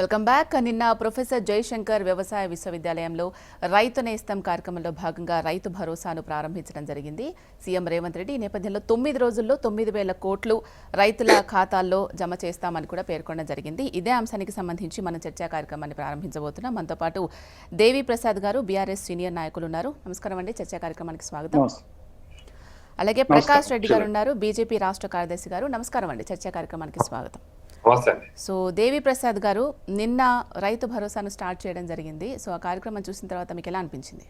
Welcome back. నిన్న professor Jayashankar వ్యవసాయ విశ్వవిద్యాలయంలో రైతు నేస్తం కార్యక్రమంలో భాగంగా రైతు భరోసాను ప్రారంభించడం జరిగింది. సీఎం రేవంత్ రెడ్డి ఈ నేపథ్యంలో 9 రోజుల్లో 9,000 కోట్లు రైతుల ఖాతాల్లో జమ చేస్తామని కూడా పేర్కొనడం జరిగింది. ఇదే అంశానికి సంబంధించి మనం చర్చా కార్యక్రమాన్ని ప్రారంభించబోతున్నాం. మనతో పాటు దేవి ప్రసాద్ గారు, బీఆర్ఎస్ సీనియర్ నాయకులు ఉన్నారు. నమస్కారం అండి, చర్చా కార్యక్రమానికి స్వాగతం. అలాగే ప్రకాష్ రెడ్డి గారు ఉన్నారు, బీజేపీ రాష్ట్ర కార్యదర్శి గారు. నమస్కారం అండి, చర్చా కార్యక్రమానికి స్వాగతం. సో దేవి ప్రసాద్ గారు, నిన్న రైతు భరోసాను స్టార్ట్ చేయడం జరిగింది. సో ఆ కార్యక్రమం చూసిన తర్వాత మీకు ఎలా అనిపించింది?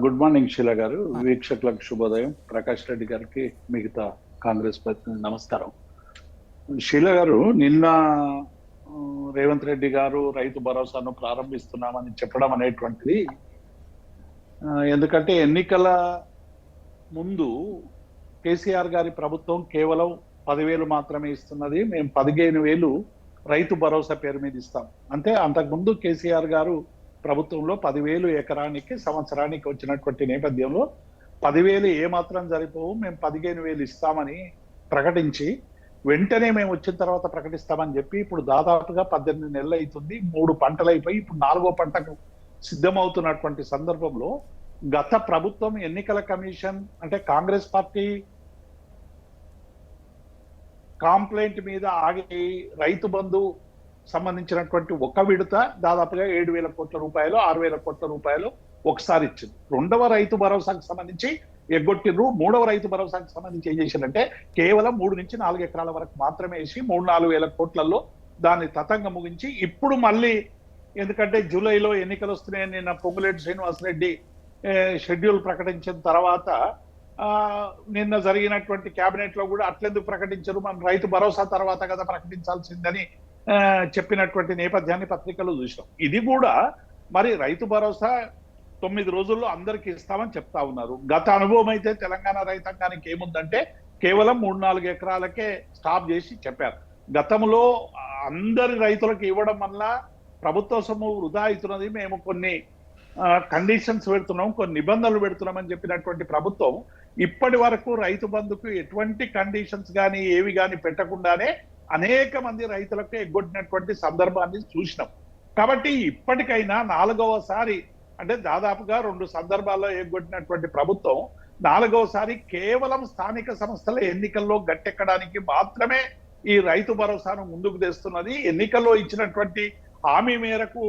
గుడ్ మార్నింగ్ శీల గారు, వీక్షకులకు శుభోదయం. ప్రకాష్ రెడ్డి గారికి, మిగతా కాంగ్రెస్ ప్రతినిధి నమస్కారం. శీల గారు, నిన్న రేవంత్ రెడ్డి గారు రైతు భరోసాను ప్రారంభిస్తున్నామని చెప్పడం అనేటువంటిది, ఎందుకంటే ఎన్నికల ముందు కేసీఆర్ గారి ప్రభుత్వం కేవలం 10,000 మాత్రమే ఇస్తున్నది, మేము 15,000 రైతు భరోసా పేరు మీద ఇస్తాం. అంటే అంతకుముందు కేసీఆర్ గారు ప్రభుత్వంలో 10,000 ఎకరానికి సంవత్సరానికి వచ్చినటువంటి నేపథ్యంలో 10,000 ఏమాత్రం సరిపోవు, మేము 15,000 ఇస్తామని ప్రకటించి వెంటనే మేము వచ్చిన తర్వాత ప్రకటిస్తామని చెప్పి ఇప్పుడు దాదాపుగా 18 నెలలు అవుతుంది. 3 పంటలు అయిపోయి ఇప్పుడు 4వ పంటకు సిద్ధమవుతున్నటువంటి సందర్భంలో గత ప్రభుత్వం ఎన్నికల కమిషన్ అంటే కాంగ్రెస్ పార్టీ కాంప్లైంట్ మీద ఆగి రైతు బంధు సంబంధించినటువంటి ఒక విడత దాదాపుగా 7,000 కోట్ల రూపాయలు 6,000 కోట్ల రూపాయలు ఒకసారి ఇచ్చింది. 2వ రైతు భరోసాకు సంబంధించి ఎగ్గొట్టిండ్రు. 3వ రైతు భరోసాకు సంబంధించి ఏం చేసిందంటే కేవలం 3 నుంచి 4 ఎకరాల వరకు మాత్రమే వేసి 3-4 వేల కోట్లలో దాన్ని తతంగ ముగించి ఇప్పుడు మళ్ళీ, ఎందుకంటే జూలైలో ఎన్నికలు వస్తున్నాయని నిన్న పొంగులేటి శ్రీనివాసరెడ్డి షెడ్యూల్ ప్రకటించిన తర్వాత నిన్న జరిగినటువంటి కేబినెట్ లో కూడా అట్లెందుకు ప్రకటించరు, మనం రైతు భరోసా తర్వాత కదా ప్రకటించాల్సిందని చెప్పినటువంటి నేపథ్యాన్ని పత్రికలు చూసాం. ఇది కూడా మరి రైతు భరోసా 9 రోజుల్లో అందరికి ఇస్తామని చెప్తా ఉన్నారు. గత అనుభవం అయితే తెలంగాణ రైతాంగానికి ఏముందంటే కేవలం 3-4 ఎకరాలకే స్టాప్ చేసి చెప్పారు. గతంలో అందరి రైతులకు ఇవ్వడం వల్ల ప్రభుత్వ సొమ్ము వృధా అవుతున్నది, మేము కొన్ని కండిషన్స్ పెడుతున్నాం, కొన్ని నిబంధనలు పెడుతున్నామని చెప్పినటువంటి ప్రభుత్వం ఇప్పటి వరకు రైతు బంధుకు ఎటువంటి కండిషన్స్ కానీ ఏవి కానీ పెట్టకుండానే అనేక మంది రైతులకు ఎగ్గొట్టినటువంటి సందర్భాన్ని చూసినాం. కాబట్టి ఇప్పటికైనా 4వసారి అంటే దాదాపుగా 2 సందర్భాల్లో ఎగ్గొట్టినటువంటి ప్రభుత్వం 4వసారి కేవలం స్థానిక సంస్థల ఎన్నికల్లో గట్టెక్కడానికి మాత్రమే ఈ రైతు భరోసాను ముందుకు తెస్తున్నది. ఎన్నికల్లో ఇచ్చినటువంటి హామీ మేరకు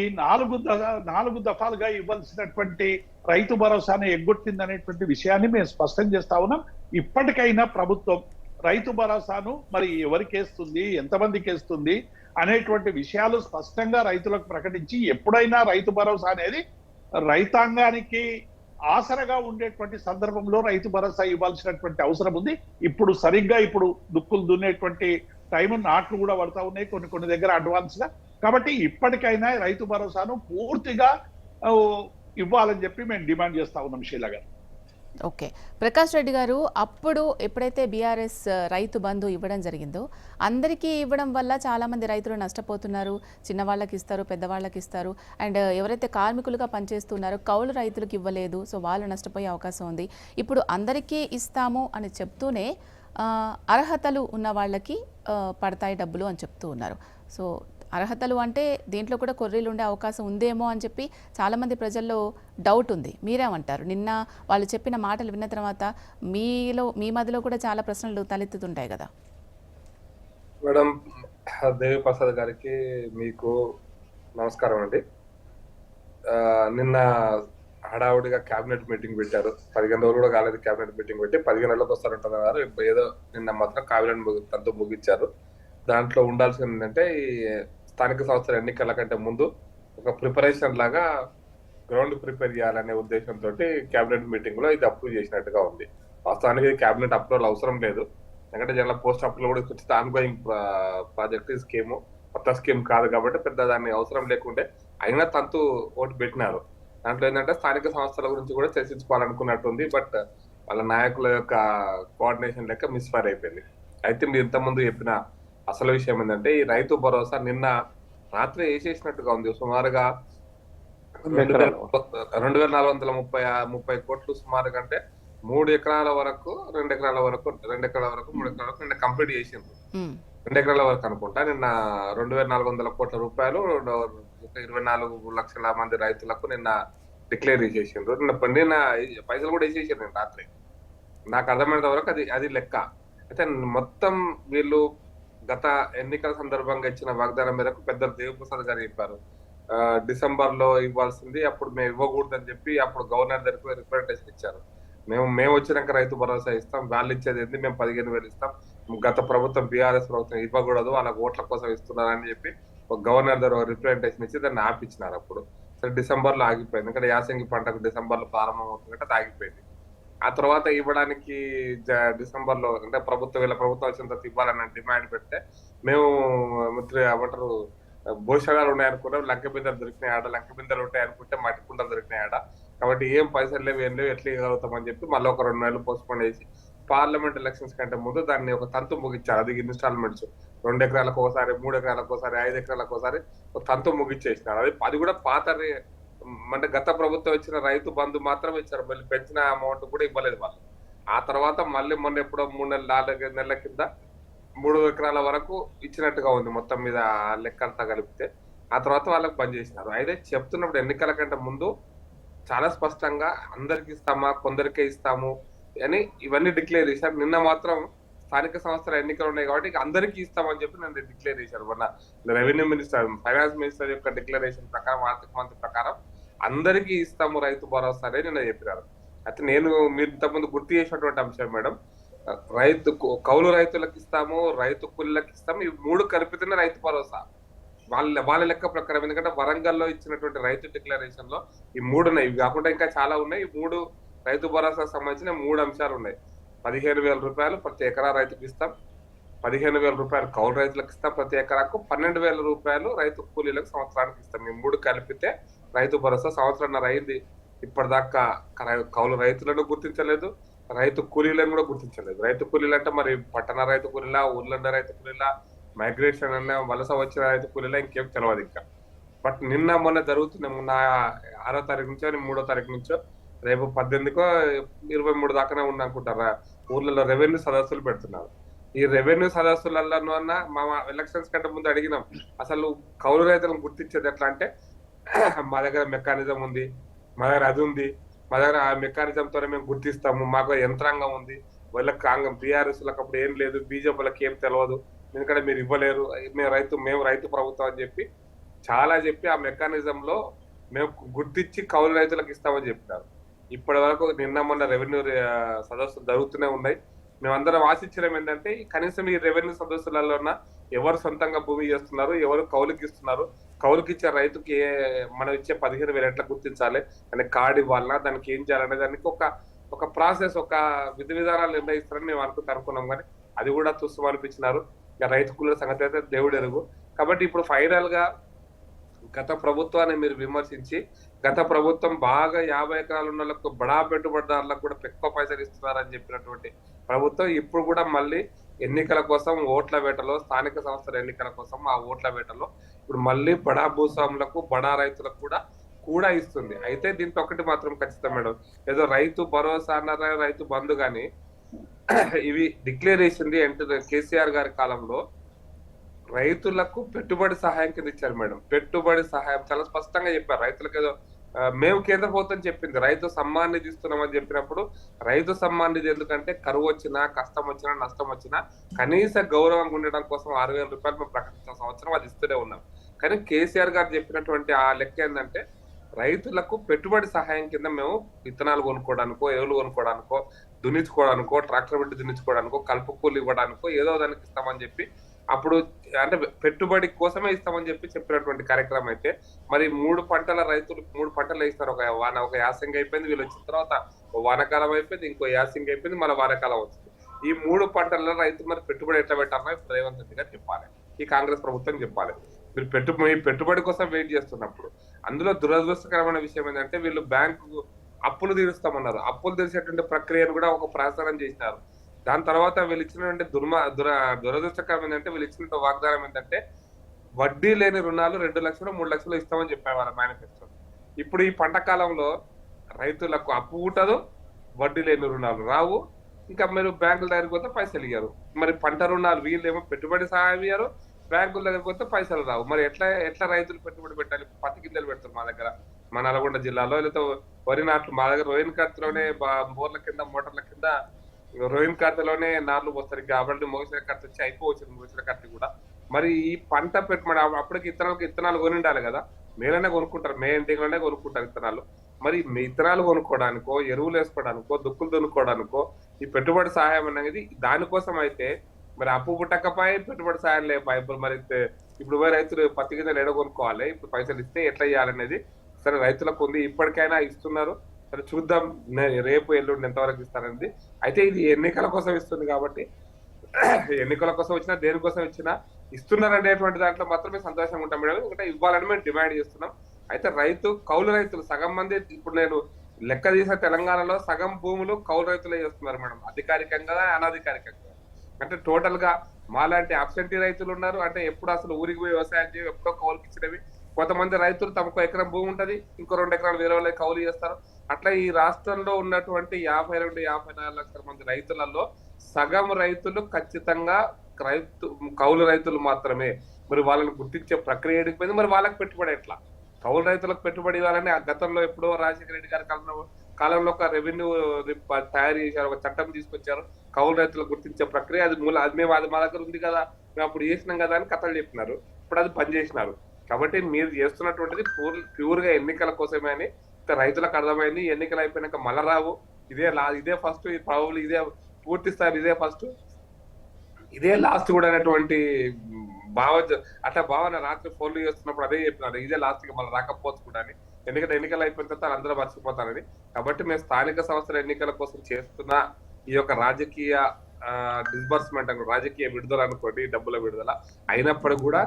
ఈ 4 దఫాలుగా ఇవ్వాల్సినటువంటి రైతు భరోసాను ఎగ్గొట్టిందనేటువంటి విషయాన్ని మేము స్పష్టం చేస్తా ఉన్నాం. ఇప్పటికైనా ప్రభుత్వం రైతు భరోసాను మరి ఎవరికి వేస్తుంది, ఎంతమందికి వేస్తుంది అనేటువంటి విషయాలు స్పష్టంగా రైతులకు ప్రకటించి ఎప్పుడైనా రైతు భరోసా అనేది రైతాంగానికి ఆసరగా ఉండేటువంటి సందర్భంలో రైతు భరోసా ఇవ్వాల్సినటువంటి అవసరం ఉంది. ఇప్పుడు సరిగ్గా ఇప్పుడు దుక్కులు దున్నేటువంటి టైం, నాట్లు కూడా పడతా ఉన్నాయి కొన్ని దగ్గర అడ్వాన్స్ గా. కాబట్టి ఇప్పటికైనా రైతు భరోసాను పూర్తిగా ఇవ్వాలని చెప్పి మేము డిమాండ్ చేస్తా ఉన్నాం శీల గారు. ఓకే, ప్రకాష్ రెడ్డి గారు, అప్పుడు ఎప్పుడైతే బీఆర్ఎస్ రైతు బంధు ఇవ్వడం జరిగిందో అందరికీ ఇవ్వడం వల్ల చాలామంది రైతులు నష్టపోతున్నారు. చిన్నవాళ్ళకి ఇస్తారు, పెద్దవాళ్ళకి ఇస్తారు, అండ్ ఎవరైతే కార్మికులుగా పనిచేస్తున్నారో కౌలు రైతులకు ఇవ్వలేదు, సో వాళ్ళు నష్టపోయే అవకాశం ఉంది. ఇప్పుడు అందరికీ ఇస్తాము అని చెప్తూనే అర్హతలు ఉన్న వాళ్ళకి పడతాయి డబ్బులు అని చెప్తూ ఉన్నారు. సో అర్హతలు అంటే దీంట్లో కూడా కొర్రీలు ఉండే అవకాశం ఉందేమో అని చెప్పి చాలామంది ప్రజల్లో డౌట్ ఉంది. మీరేమంటారు? నిన్న వాళ్ళు చెప్పిన మాటలు విన్న తర్వాత మీ మధ్యలో కూడా చాలా ప్రశ్నలు తలెత్తుతుంటాయి కదా. మేడం, దేవి ప్రసాద్ గారికి మీకు నమస్కారం అండి. నిన్న హడావుడిగా క్యాబినెట్ మీటింగ్ పెట్టారు. 15 రోజులు కూడా కాలేదు క్యాబినెట్ మీటింగ్ పెట్టి, 15 నెలలకు వస్తారంటున్నారు. ఏదో నిన్న మాత్రం క్యాబినెట్ తంతు ముగించారు. దాంట్లో ఉండాల్సింది ఏంటంటే ఈ స్థానిక సంస్థల ఎన్నికల కంటే ముందు ఒక ప్రిపరేషన్ లాగా గ్రౌండ్ ప్రిపేర్ చేయాలనే ఉద్దేశంతో క్యాబినెట్ మీటింగ్ లో ఇది అప్రూవ్ చేసినట్టుగా ఉంది. వాస్తవానికి క్యాబినెట్ అప్రూవల్ అవసరం లేదు, ఎందుకంటే జనరల్ పోస్ట్ అప్రూవల్ కూడా వచ్చి ఆన్గోయింగ్ ప్రాజెక్ట్ స్కీమ్, కొత్త స్కీమ్ కాదు కాబట్టి పెద్ద దాన్ని అవసరం లేకుంటే అయినా తంతు ఓటు పెట్టినారు. దాంట్లో ఏంటంటే స్థానిక సంస్థల గురించి కూడా చర్చించుకోవాలనుకున్నట్టుంది. బట్ వాళ్ళ నాయకుల యొక్క కోఆర్డినేషన్ లెక్క మిస్ఫైర్ అయిపోయింది. అయితే మీరు ఇంతకుముందు చెప్పిన అసలు విషయం ఏంటంటే ఈ రైతు భరోసా నిన్న రాత్రి వేసేసినట్టుగా ఉంది. సుమారుగా 2,430 కోట్లు సుమారుగా, అంటే 3 ఎకరాల వరకు 2 ఎకరాల వరకు 2 ఎకరాల వరకు 3 ఎకరాల వరకు కంప్లీట్ చేసిండ్రు. 2 ఎకరాల వరకు అనుకుంటా నిన్న 2,400 కోట్ల రూపాయలు 24 లక్షల మంది రైతులకు నిన్న డిక్లేర్ చేసిండ్రు. నిన్న పైసలు కూడా వేసేసారు నేను రాత్రి. నాకు అర్థమైనంత వరకు అది లెక్క. అయితే మొత్తం వీళ్ళు గత ఎన్నికల సందర్భంగా ఇచ్చిన వాగ్దానం మేరకు పెద్దలు దేవప్రసాద్ గారు చెప్పారు, డిసెంబర్ లో ఇవ్వాల్సింది అప్పుడు మేము ఇవ్వకూడదని చెప్పి అప్పుడు గవర్నర్ దగ్గర రిప్రజెంటేషన్ ఇచ్చారు. మేము వచ్చినాక రైతు భరోసా ఇస్తాం, వాళ్ళు ఇచ్చేది ఏంది, మేము 15,000 ఇస్తాం, గత ప్రభుత్వం బీఆర్ఎస్ ప్రభుత్వం ఇవ్వకూడదు, వాళ్ళ ఓట్ల కోసం ఇస్తున్నారని చెప్పి ఒక గవర్నర్ దగ్గర రిప్రజెంటేషన్ ఇచ్చి దాన్ని ఆపిచ్చినారు. అప్పుడు సరే డిసెంబర్ లో ఆగిపోయింది, ఎందుకంటే యాసంగి పంటకు డిసెంబర్ లో ప్రారంభం అవుతుంది, అది ఆగిపోయింది. ఆ తర్వాత ఇవ్వడానికి డిసెంబర్ లో అంటే వీళ్ళ ప్రభుత్వం వచ్చిన తర్వాత ఇవ్వాలని డిమాండ్ పెడితే మేము ఏమంటారు భూషణాలు ఉన్నాయనుకున్నాం, లంక బిందెలు దొరికినాయాడ, లంక బిందెలు ఉంటాయి అనుకుంటే మట్టి కుండలు దొరికినాయాడ, కాబట్టి ఏం పైసలు లేవు ఏం లేవు ఎట్లా ఇవ్వగలుగుతామని చెప్పి మళ్ళీ ఒక 2 నెలలు పోస్ట్పోన్ చేసి పార్లమెంట్ ఎలక్షన్స్ కంటే ముందు దాన్ని ఒక తంతు ముగించారు. అది ఇన్స్టాల్మెంట్స్ 2 ఎకరాలకు ఒకసారి, 3 ఎకరాలకు ఒకసారి, 5 ఎకరాలకు ఒకసారి ఒక తంతు ముగించేసినారు. అది కూడా పాత అంటే గత ప్రభుత్వం ఇచ్చిన రైతు బంధు మాత్రం ఇచ్చారు, మళ్ళీ పెంచిన అమౌంట్ కూడా ఇవ్వలేదు వాళ్ళు. ఆ తర్వాత మళ్ళీ మొన్న ఎప్పుడో 3 నెలలు 4 నెలల కింద 3 ఎకరాల వరకు ఇచ్చినట్టుగా ఉంది మొత్తం మీద లెక్కంతా కలిపితే. ఆ తర్వాత వాళ్ళకి బంద్ చేసినారు. అయితే చెప్తున్నప్పుడు ఎన్నికల కంటే ముందు చాలా స్పష్టంగా అందరికి ఇస్తామా, కొందరికే ఇస్తాము అని ఇవన్నీ డిక్లేర్ చేశారు. నిన్న మాత్రం స్థానిక సంస్థల ఎన్నికలు ఉన్నాయి కాబట్టి అందరికీ ఇస్తామని చెప్పి నన్ను డిక్లేర్ చేశారు. మొన్న రెవెన్యూ మినిస్టర్, ఫైనాన్స్ మినిస్టర్ యొక్క డిక్లరేషన్ ప్రకారం, ఆర్థిక మంత్రి ప్రకారం అందరికీ ఇస్తాము రైతు భరోసా అని నిన్న చెప్పినారు. అయితే మీరు ఇంతకుముందు గుర్తు చేసినటువంటి అంశం మేడం, కౌలు రైతులకు ఇస్తాము, రైతు కూలీలకు ఇస్తాము, ఈ 3 కలిపితేనే రైతు భరోసా వాళ్ళ లెక్క ప్రకారం. ఎందుకంటే వరంగల్లో ఇచ్చినటువంటి రైతు డిక్లరేషన్ లో ఈ 3 ఉన్నాయి, ఇవి కాకుండా ఇంకా చాలా ఉన్నాయి. ఈ 3 రైతు భరోసాకు సంబంధించిన 3 అంశాలు ఉన్నాయి. 15,000 రూపాయలు ప్రతి ఎకరా రైతుకి ఇస్తాం, 15,000 రూపాయలు కౌలు రైతులకు ఇస్తాం ప్రతి ఎకరాకు, 12,000 రూపాయలు రైతు కూలీలకు సంవత్సరానికి ఇస్తాం. ఈ 3 కలిపితే రైతు భరోసా. సంవత్సరంన్నర అయింది, ఇప్పటిదాకా కౌలు రైతులను గుర్తించలేదు, రైతు కూలీలను కూడా గుర్తించలేదు. రైతు కూలీలు అంటే మరి పట్టణ రైతు కూలీలా, ఊర్లో రైతు కూలీలా, మైగ్రేషన్ అనే వలస వచ్చిన రైతు కూలీలా, ఇంకేం తెలియదు ఇంకా. బట్ నిన్న మొన్న జరుగుతున్న 6వ తారీఖు నుంచో 3వ తారీఖు నుంచో రేపు 18కో 23 దాకానే ఉందనుకుంటారా ఊర్లలో రెవెన్యూ సదస్సులు పెడుతున్నారు. ఈ రెవెన్యూ సదస్సులలో మా ఎలక్షన్స్ కంటే ముందు అడిగినాం, అసలు కౌలు రైతులను గుర్తించేది ఎట్లా అంటే, మా దగ్గర మెకానిజం ఉంది, మా దగ్గర అది ఉంది, మా దగ్గర ఆ మెకానిజం తోనే మేము గుర్తిస్తాము, మాకు యంత్రాంగం ఉంది, వాళ్ళకి బీఆర్ఎస్ లకు అప్పుడు ఏం లేదు, బీజేపీలకు ఏం తెలియదు, ఎందుకంటే మీరు ఇవ్వలేరు, మేము రైతు ప్రభుత్వం అని చెప్పి చాలా చెప్పి ఆ మెకానిజం లో మేము గుర్తించి కౌలు రైతులకు ఇస్తామని చెప్పినారు. ఇప్పటి వరకు నిన్న మొన్న రెవెన్యూ సదస్సులు జరుగుతూనే ఉన్నాయి. మేమందరం ఆశించడం ఏంటంటే కనీసం ఈ రెవెన్యూ సదస్సులలో ఎవరు సొంతంగా భూమి చేస్తున్నారు, ఎవరు కౌలుకి ఇస్తున్నారు, కౌలుకి ఇచ్చే రైతుకి మనం ఇచ్చే 15,000 ఎట్లా గుర్తించాలి, అంటే కార్డు ఇవ్వాలన్నా, దానికి ఏం చేయాలనే దానికి ఒక ప్రాసెస్, ఒక విధి విధానాలు నిర్ణయిస్తారని మేము అనుకున్నాం. కానీ అది కూడా తుస్సు అనిపించినారు. ఇక రైతు కూలీల సంగతి అయితే దేవుడు ఎరుగు. కాబట్టి ఇప్పుడు ఫైనల్ గా గత ప్రభుత్వాన్ని మీరు విమర్శించి, గత ప్రభుత్వం బాగా 50 ఎకరాలు ఉన్న వాళ్ళకు, బడా పెట్టుబడిదారులకు కూడా ఎక్కువ పైసలు ఇస్తున్నారని చెప్పినటువంటి ప్రభుత్వం ఇప్పుడు కూడా మళ్ళీ ఎన్నికల కోసం ఓట్ల వేటలో, స్థానిక సంస్థల ఎన్నికల కోసం ఆ ఓట్ల వేటలో ఇప్పుడు మళ్ళీ బడా భూస్వాములకు, బడా రైతులకు కూడా ఇస్తుంది. అయితే దీంతో ఒకటి మాత్రం ఖచ్చితం మేడం, ఏదో రైతు భరోసా అన్నారా, రైతు బంధు గాని ఇవి డిక్లేర్ చేసింది కేసీఆర్ గారి కాలంలో రైతులకు పెట్టుబడి సహాయం కింద ఇచ్చారు మేడం. పెట్టుబడి సహాయం చాలా స్పష్టంగా చెప్పారు. రైతులకు ఏదో మేము కేంద్ర ప్రభుత్వం చెప్పింది రైతు సమ్మాన్ నిధి ఇస్తున్నామని చెప్పినప్పుడు, రైతు సమ్మాన్ నిధి ఎందుకంటే కరువు వచ్చినా, కష్టం వచ్చినా, నష్టం వచ్చినా కనీస గౌరవంగా ఉండడం కోసం 6,000 రూపాయలు మేము ప్రకటించిన సంవత్సరం అది ఇస్తూనే ఉన్నాం. కానీ కేసీఆర్ గారు చెప్పినటువంటి ఆ లెక్క ఏంటంటే రైతులకు పెట్టుబడి సహాయం కింద మేము విత్తనాలు కొనుక్కోవడానికో, ఎరువులు కొనుక్కోవడానికో, దున్నించుకోవడానికో, ట్రాక్టర్ పెట్టి దున్నించుకోవడానికో, కలుపు కూలి ఇవ్వడానికో ఏదో దానికి ఇస్తామని చెప్పి అప్పుడు అంటే పెట్టుబడి కోసమే ఇస్తామని చెప్పినటువంటి కార్యక్రమం. అయితే మరి 3 పంటల రైతులు 3 పంటలు వేస్తారు. ఒక యాసంగి అయిపోయింది, వీళ్ళు వచ్చిన తర్వాత వానకాలం అయిపోయింది, ఇంకో యాసంగి అయిపోయింది, మళ్ళీ వానకాలం వచ్చింది. ఈ 3 పంటలలో రైతు మరి పెట్టుబడి ఎట్లా పెట్టారో ఇప్పుడు రేవంత్ రెడ్డి గారు చెప్పాలి, ఈ కాంగ్రెస్ ప్రభుత్వం చెప్పాలి. మీరు పెట్టుబడి కోసం వెయిట్ చేస్తున్నప్పుడు అందులో దురదృష్టకరమైన విషయం ఏంటంటే వీళ్ళు బ్యాంకు అప్పులు తీరుస్తామన్నారు. అప్పులు తీర్చేటువంటి ప్రక్రియను కూడా ఒక ప్రసారం చేసినారు. దాని తర్వాత వీళ్ళు ఇచ్చినటువంటి దురదృష్టకరం ఏంటంటే వీళ్ళు ఇచ్చిన వాగ్దానం ఏంటంటే వడ్డీ లేని రుణాలు 2 లక్షలు 3 లక్షలు ఇస్తామని చెప్పారు వాళ్ళ మేనిఫెస్టో. ఇప్పుడు ఈ పంట కాలంలో రైతులకు అప్పు ఉంటదు, వడ్డీ లేని రుణాలు రావు, ఇంకా మీరు బ్యాంకుల దగ్గరికి పోతే పైసలు ఇయ్యరు. మరి పంట రుణాలు వీళ్ళేమో పెట్టుబడి సహాయం ఇయ్యరు, బ్యాంకుల దగ్గరికి పోతే పైసలు రావు. మరి ఎట్లా ఎట్లా రైతులు పెట్టుబడి పెట్టాలి? పత్తి గింజలు పెడతారు మా దగ్గర, మా నల్గొండ జిల్లాలో. లేకపోతే వరి నాట్లు మా దగ్గర రోహిన్ ఖర్చులోనే బోర్ల కింద మోటార్ల కింద రోహిన్ ఖర్చులోనే నార్లు పోస్తారు. ఇంకా అప్పటి మొగసిన ఖర్చు వచ్చి అయిపోవచ్చు, మొగసిన ఖర్చు కూడా. మరి ఈ పంట పెట్టుబడి అప్పటికి ఇత్తనాలు కొని ఉండాలి కదా, మేలనే కొనుక్కుంటారు, మే ఎండింగ్లోనే కొనుక్కుంటారు ఇత్తనాలు. మరి విత్తనాలు కొనుక్కోవడానికో, ఎరువులు వేసుకోవడానికో, దుక్కులు దున్నుకోవడానికో ఈ పెట్టుబడి సహాయం అనేది దానికోసం అయితే మరి అప్పు పుట్టకపోయి పెట్టుబడి సాయం లేపాయి. ఇప్పుడు మరి ఇప్పుడు పోయి రైతులు పత్తి గింజలు ఎడ కొనుక్కోవాలి, ఇప్పుడు పైసలు ఇస్తే ఎట్లా చేయాలనేది సరే రైతులకు ఉంది, ఇప్పటికైనా ఇస్తున్నారు. సరే చూద్దాం రేపు ఎల్లుండి ఎంతవరకు ఇస్తారనేది. అయితే ఇది ఎన్నికల కోసం ఇస్తుంది కాబట్టి ఎన్నికల కోసం వచ్చినా దేనికోసం ఇచ్చినా ఇస్తున్నారు అనేటువంటి దాంట్లో మాత్రమే సంతోషంగా ఉంటాం మేడం. ఎందుకంటే ఇవ్వాలని మేము డిమాండ్ చేస్తున్నాం. అయితే కౌలు రైతులు సగం మంది ఇప్పుడు నేను లెక్క తీసిన తెలంగాణలో సగం భూములు కౌలు రైతులే చేస్తున్నారు మేడం, అధికారికంగా అనధికారికంగా. అంటే టోటల్ గా మాలాంటి అబ్సెంటీ రైతులు ఉన్నారు, అంటే ఎప్పుడు అసలు ఊరికి పోయి వ్యవసాయం చేయ ఎప్పుడో కౌలుకి ఇచ్చినవి. కొంతమంది రైతులు తమకు ఎకరం భూమి ఉంటది, ఇంకో 2 ఎకరాలు వేరే వాళ్ళకి కౌలు చేస్తారు. అట్లా ఈ రాష్ట్రంలో ఉన్నటువంటి 50 నుండి 54 లక్షల మంది రైతులలో సగం రైతులు ఖచ్చితంగా కౌలు రైతులు మాత్రమే. మరి వాళ్ళని గుర్తించే ప్రక్రియ ఏడిపోయింది. మరి వాళ్ళకి పెట్టుబడి ఎట్లా? కౌలు రైతులకు పెట్టుబడి ఇవ్వాలని ఆ గతంలో ఎప్పుడో రాజశేఖర రెడ్డి గారి కాలంలో ఒక రెవెన్యూ తయారు చేశారు, ఒక చట్టం తీసుకొచ్చారు కౌలు రైతులకు గుర్తించే ప్రక్రియ. అది అది మా దగ్గర ఉంది కదా, మేము అప్పుడు చేసినాం కదా అని కథలు చెప్పినారు. ఇప్పుడు అది బంద్ చేసినారు. కాబట్టి మీరు చేస్తున్నటువంటిది ప్యూర్ గా ఎన్నికల కోసమే అని రైతులకు అర్థమైంది. ఎన్నికలు అయిపోయినాక మళ్ళా రావు. ఇదే ఫస్ట్, ప్రాబబ్లీ ఇదే పూర్తి స్థాయి, ఇదే ఫస్ట్, ఇదే లాస్ట్ కూడా అనేటువంటి భావన రాత్రి ఫోన్లు చేస్తున్నప్పుడు అదే చెప్పినారు, ఇదే లాస్ట్ గా మళ్ళీ రాకపోవచ్చు కూడా అని. ఎందుకంటే ఎన్నికలు అయిపోయిన తర్వాత అందరూ మర్చిపోతారని. కాబట్టి మేము స్థానిక సంస్థల ఎన్నికల కోసం చేస్తున్న ఈ యొక్క రాజకీయ డిస్బర్స్మెంట్ రాజకీయ విడుదల అనుకోండి, డబ్బుల విడుదల అయినప్పుడు కూడా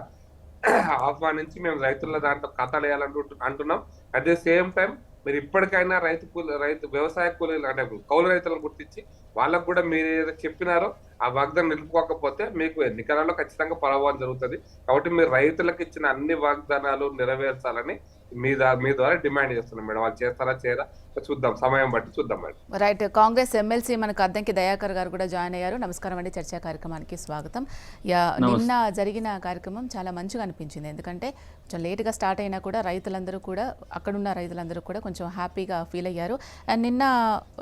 ఆహ్వానించి మేము రైతుల దాంట్లో ఖాతాలు వేయాలంటున్నాం. అట్ ది సేమ్ టైం మీరు ఇప్పటికైనా రైతు వ్యవసాయ కూలీలు అంటే కౌలు రైతులను గుర్తించి వాళ్ళకు కూడా మీరు ఏదో చెప్పినారో ఆ వాగ్దానం నిలుపుకోకపోతే మీకు ఎన్నికలలో ఖచ్చితంగా పరాభవం జరుగుతుంది. కాబట్టి మీరు రైతులకు ఇచ్చిన అన్ని వాగ్దానాలు నెరవేర్చాలని మీ ద్వారా డిమాండ్ చేస్తున్నాం మేడం. వాళ్ళు చేస్తారా చేయరా చూద్దాం, సమయం బట్టి చూద్దాం మేడం. రైట్. కాంగ్రెస్ ఎమ్మెల్సీ మనకు అద్దంకి దయాకర్ గారు కూడా జాయిన్ అయ్యారు. నమస్కారం అండి, చర్చా కార్యక్రమానికి స్వాగతం. నిన్న జరిగిన కార్యక్రమం చాలా మంచిగా అనిపించింది. ఎందుకంటే కొంచెం లేట్గా స్టార్ట్ అయినా కూడా రైతులందరూ కూడా, అక్కడున్న రైతులందరూ కూడా కొంచెం హ్యాపీగా ఫీల్ అయ్యారు. అండ్ నిన్న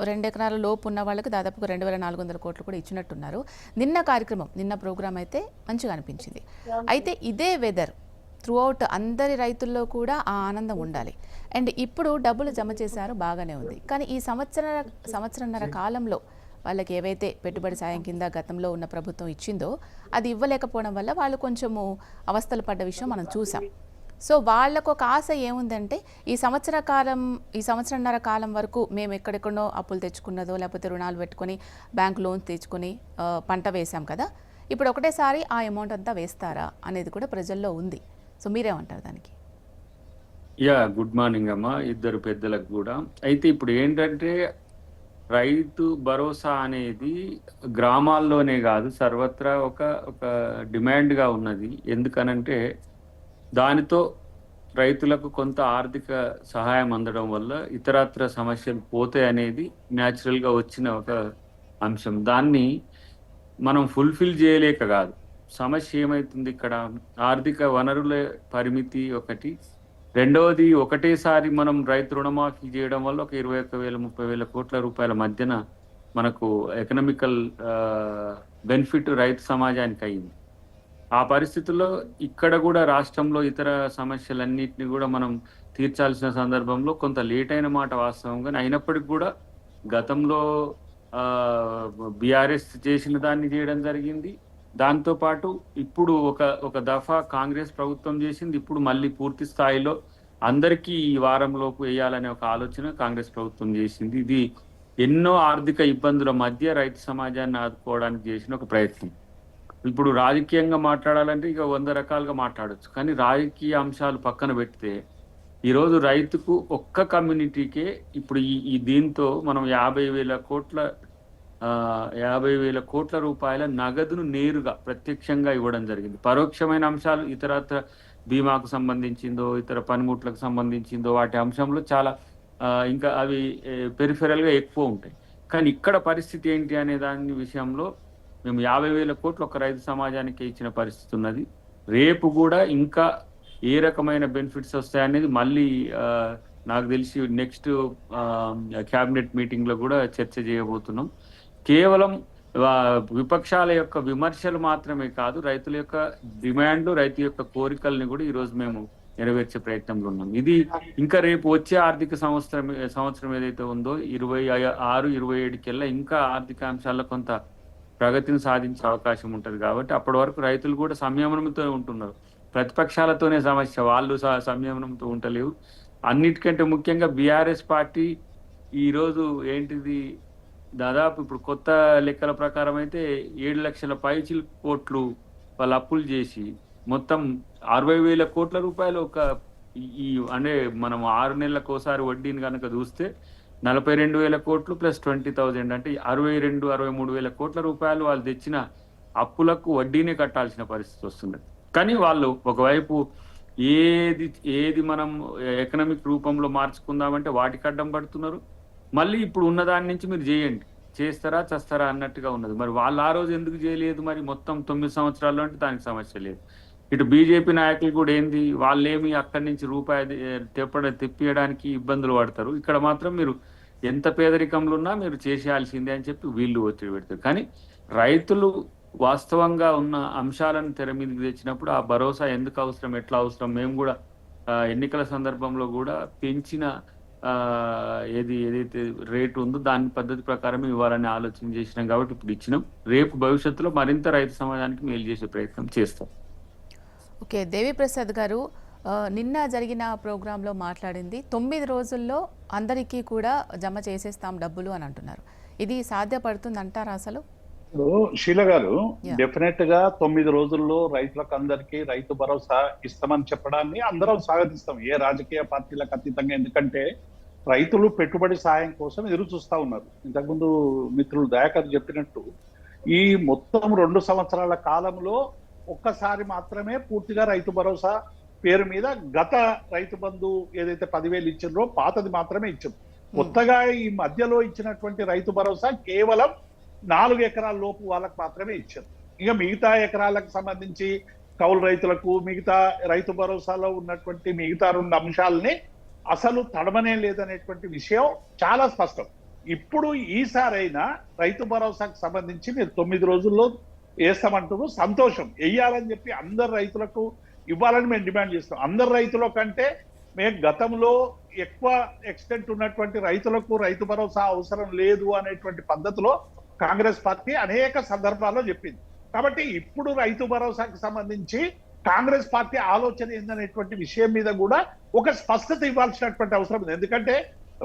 2 ఎకరాల లోపు ఉన్న వాళ్ళకి దాదాపుగా 2400 కోట్లు కూడా ఇచ్చినట్టున్నారు. నిన్న ప్రోగ్రామ్ అయితే మంచిగా అనిపించింది. అయితే ఇదే వెదర్ త్రూఅవుట్ అందరి రైతుల్లో కూడా ఆ ఆనందం ఉండాలి. అండ్ ఇప్పుడు డబ్బులు జమ చేశారు, బాగానే ఉంది. కానీ ఈ సంవత్సరన్నర కాలంలో వాళ్ళకి ఏవైతే పెట్టుబడి సాయం కింద గతంలో ఉన్న ప్రభుత్వం ఇచ్చిందో అది ఇవ్వలేకపోవడం వల్ల వాళ్ళు కొంచెము అవస్థలు పడ్డ విషయం మనం చూసాం. సో వాళ్ళకు ఒక ఆశ ఏముందంటే ఈ సంవత్సరన్నర కాలం వరకు మేము ఎక్కడెక్కడో అప్పులు తెచ్చుకున్నదో లేకపోతే రుణాలు పెట్టుకొని బ్యాంక్ లోన్స్ తెచ్చుకొని పంట వేసాం కదా, ఇప్పుడు ఒకటేసారి ఆ అమౌంట్ అంతా వేస్తారా అనేది కూడా ప్రజల్లో ఉంది. సో మీరేమంటారు దానికి? గుడ్ మార్నింగ్ అమ్మా, ఇద్దరు పెద్దలకు కూడా. అయితే ఇప్పుడు ఏంటంటే రైతు భరోసా అనేది గ్రామాల్లోనే కాదు సర్వత్రా ఒక డిమాండ్గా ఉన్నది. ఎందుకనంటే దానితో రైతులకు కొంత ఆర్థిక సహాయం అందడం వల్ల ఇతరత్ర సమస్యలు పోతాయి అనేది న్యాచురల్గా వచ్చిన ఒక అంశం. దాన్ని మనం ఫుల్ఫిల్ చేయలేక కాదు. సమస్య ఏమవుతుంది, ఇక్కడ ఆర్థిక వనరుల పరిమితి ఒకటి, రెండవది ఒకటేసారి మనం రైతు రుణమాఫీ చేయడం వల్ల ఒక 21,000-30,000 కోట్ల రూపాయల మధ్యన మనకు ఎకనామికల్ బెనిఫిట్ రైతు సమాజానికి అయింది. ఆ పరిస్థితుల్లో ఇక్కడ కూడా రాష్ట్రంలో ఇతర సమస్యలన్నింటినీ కూడా మనం తీర్చాల్సిన సందర్భంలో కొంత లేట్ అయిన మాట వాస్తవం. కానీ అయినప్పటికీ కూడా గతంలో బీఆర్ఎస్ చేసిన దాన్ని చేయడం జరిగింది. దాంతోపాటు ఇప్పుడు ఒక దఫా కాంగ్రెస్ ప్రభుత్వం చేసింది. ఇప్పుడు మళ్ళీ పూర్తి స్థాయిలో అందరికీ ఈ వారంలోపు వేయాలనే ఒక ఆలోచన కాంగ్రెస్ ప్రభుత్వం చేసింది. ఇది ఎన్నో ఆర్థిక ఇబ్బందుల మధ్య రైతు సమాజాన్ని ఆదుకోవడానికి చేసిన ఒక ప్రయత్నం. ఇప్పుడు రాజకీయంగా మాట్లాడాలంటే ఇక 100 రకాలుగా మాట్లాడచ్చు. కానీ రాజకీయ అంశాలు పక్కన పెడితే ఈరోజు రైతుకు ఒక్క కమ్యూనిటీకే ఇప్పుడు ఈ దీంతో మనం 50,000 కోట్ల రూపాయల నగదును నేరుగా ప్రత్యక్షంగా ఇవ్వడం జరిగింది. పరోక్షమైన అంశాలు ఇతరత్ర బీమాకు సంబంధించిందో ఇతర పనిముట్లకు సంబంధించిందో వాటి అంశంలో చాలా ఇంకా అవి పెరిఫెరల్గా ఎక్కువ ఉంటాయి. కానీ ఇక్కడ పరిస్థితి ఏంటి అనే దాని విషయంలో మేము 50,000 కోట్లు ఒక రైతు సమాజానికి ఇచ్చిన పరిస్థితి ఉన్నది. రేపు కూడా ఇంకా ఏ రకమైన బెనిఫిట్స్ వస్తాయనేది మళ్ళీ నాకు తెలిసి నెక్స్ట్ క్యాబినెట్ మీటింగ్ లో కూడా చర్చ చేయబోతున్నాం. కేవలం విపక్షాల యొక్క విమర్శలు మాత్రమే కాదు, రైతుల యొక్క డిమాండ్లు, రైతు యొక్క కోరికల్ని కూడా ఈరోజు మేము నెరవేర్చే ప్రయత్నంలో ఉన్నాం. ఇది ఇంకా రేపు వచ్చే ఆర్థిక సంవత్సరం ఏదైతే ఉందో 26-27 కెల్లా ఇంకా ఆర్థిక అంశాల్లో కొంత ప్రగతిని సాధించే అవకాశం ఉంటుంది. కాబట్టి అప్పటి వరకు రైతులు కూడా సంయమనంతో ఉంటున్నారు. ప్రతిపక్షాలతోనే సమస్య, వాళ్ళు సంయమనంతో ఉండలేవు. అన్నిటికంటే ముఖ్యంగా బీఆర్ఎస్ పార్టీ ఈరోజు ఏంటిది, దాదాపు ఇప్పుడు కొత్త లెక్కల ప్రకారం అయితే 7 లక్షల పైచిల్ కోట్లు వాళ్ళు అప్పులు చేసి మొత్తం 60,000 కోట్ల రూపాయలు అంటే మనం 6 నెలలకు ఒకసారి వడ్డీని కనుక చూస్తే 42,000 కోట్లు ప్లస్ 20,000 అంటే 63,000 కోట్ల రూపాయలు వాళ్ళు తెచ్చిన అప్పులకు వడ్డీనే కట్టాల్సిన పరిస్థితి వస్తుంది. కానీ వాళ్ళు ఒకవైపు ఏది మనం ఎకనామిక్ రూపంలో మార్చుకుందామంటే వాటికి అడ్డం పడుతున్నారు. మళ్ళీ ఇప్పుడు ఉన్నదాని నుంచి మీరు చేయండి, చేస్తారా చస్తారా అన్నట్టుగా ఉన్నది. మరి వాళ్ళు ఆ రోజు ఎందుకు చేయలేదు? మరి మొత్తం 9 సంవత్సరాల్లో అంటే దానికి సమస్య లేదు. ఇటు బీజేపీ నాయకులు కూడా ఏంది, వాళ్ళేమి అక్కడి నుంచి రూపాయి తెప్పియడానికి ఇబ్బందులు పడతారు. ఇక్కడ మాత్రం మీరు ఎంత పేదరికంలో ఉన్నా మీరు చేసేయాల్సిందే అని చెప్పి వీళ్ళు ఒత్తిడి పెడతారు. కానీ రైతులు వాస్తవంగా ఉన్న అంశాలను తెర మీదకి తెచ్చినప్పుడు ఆ భరోసా ఎందుకు అవసరం, ఎట్లా అవసరం, మేము కూడా ఎన్నికల సందర్భంలో కూడా పెంచిన ఏదైతే రేటు ఉందో దాని పద్ధతి ప్రకారం ఇవ్వాలని ఆలోచన చేసినాం. కాబట్టి ఇప్పుడు ఇచ్చినాం. రేపు భవిష్యత్తులో మరింత రైతు సమాజానికి మేలు చేసే ప్రయత్నం చేస్తాం. ఓకే, దేవిప్రసాద్ గారు నిన్న జరిగిన ప్రోగ్రాంలో మాట్లాడింది 9 రోజుల్లో అందరికీ కూడా జమ చేసేస్తాం డబ్బులు అని అంటున్నారు. ఇది సాధ్యపడుతుంది అంటారా అసలు? శీల గారు, డెఫినెట్ గా 9 రోజుల్లో రైతులకు అందరికీ రైతు భరోసా ఇస్తామని చెప్పడాన్ని అందరం స్వాగతిస్తాం, ఏ రాజకీయ పార్టీలకు అతీతంగా. ఎందుకంటే రైతులు పెట్టుబడి సాయం కోసం ఎదురు చూస్తా ఉన్నారు. ఇంతకుముందు మిత్రులు దయాకర్ చెప్పినట్టు ఈ మొత్తం 2 సంవత్సరాల కాలంలో ఒక్కసారి మాత్రమే పూర్తిగా రైతు భరోసా పేరు మీద గత రైతు బంధు ఏదైతే 10,000 ఇచ్చిండ్రో పాతది మాత్రమే ఇచ్చారు. కొత్తగా ఈ మధ్యలో ఇచ్చినటువంటి రైతు భరోసా కేవలం 4 ఎకరాల లోపు వాళ్ళకు మాత్రమే ఇచ్చారు. ఇక మిగతా ఎకరాలకు సంబంధించి కౌలు రైతులకు మిగతా రైతు భరోసాలో ఉన్నటువంటి మిగతా 2 అంశాలని అసలు తడమనే లేదనేటువంటి విషయం చాలా స్పష్టం. ఇప్పుడు ఈసారైనా రైతు భరోసాకు సంబంధించి మీరు 9 రోజుల్లో వేస్తామంటున్నారు, సంతోషం. వెయ్యాలని చెప్పి అందరు రైతులకు ఇవ్వాలని మేము డిమాండ్ చేస్తాం. అందరు రైతుల కంటే మేము గతంలో ఎక్కువ ఎక్స్టెంట్ ఉన్నటువంటి రైతులకు రైతు భరోసా అవసరం లేదు అనేటువంటి పద్ధతిలో కాంగ్రెస్ పార్టీ అనేక సందర్భాల్లో చెప్పింది. కాబట్టి ఇప్పుడు రైతు భరోసాకు సంబంధించి కాంగ్రెస్ పార్టీ ఆలోచన ఏందనేటువంటి విషయం మీద కూడా ఒక స్పష్టత ఇవ్వాల్సినటువంటి అవసరం ఉంది. ఎందుకంటే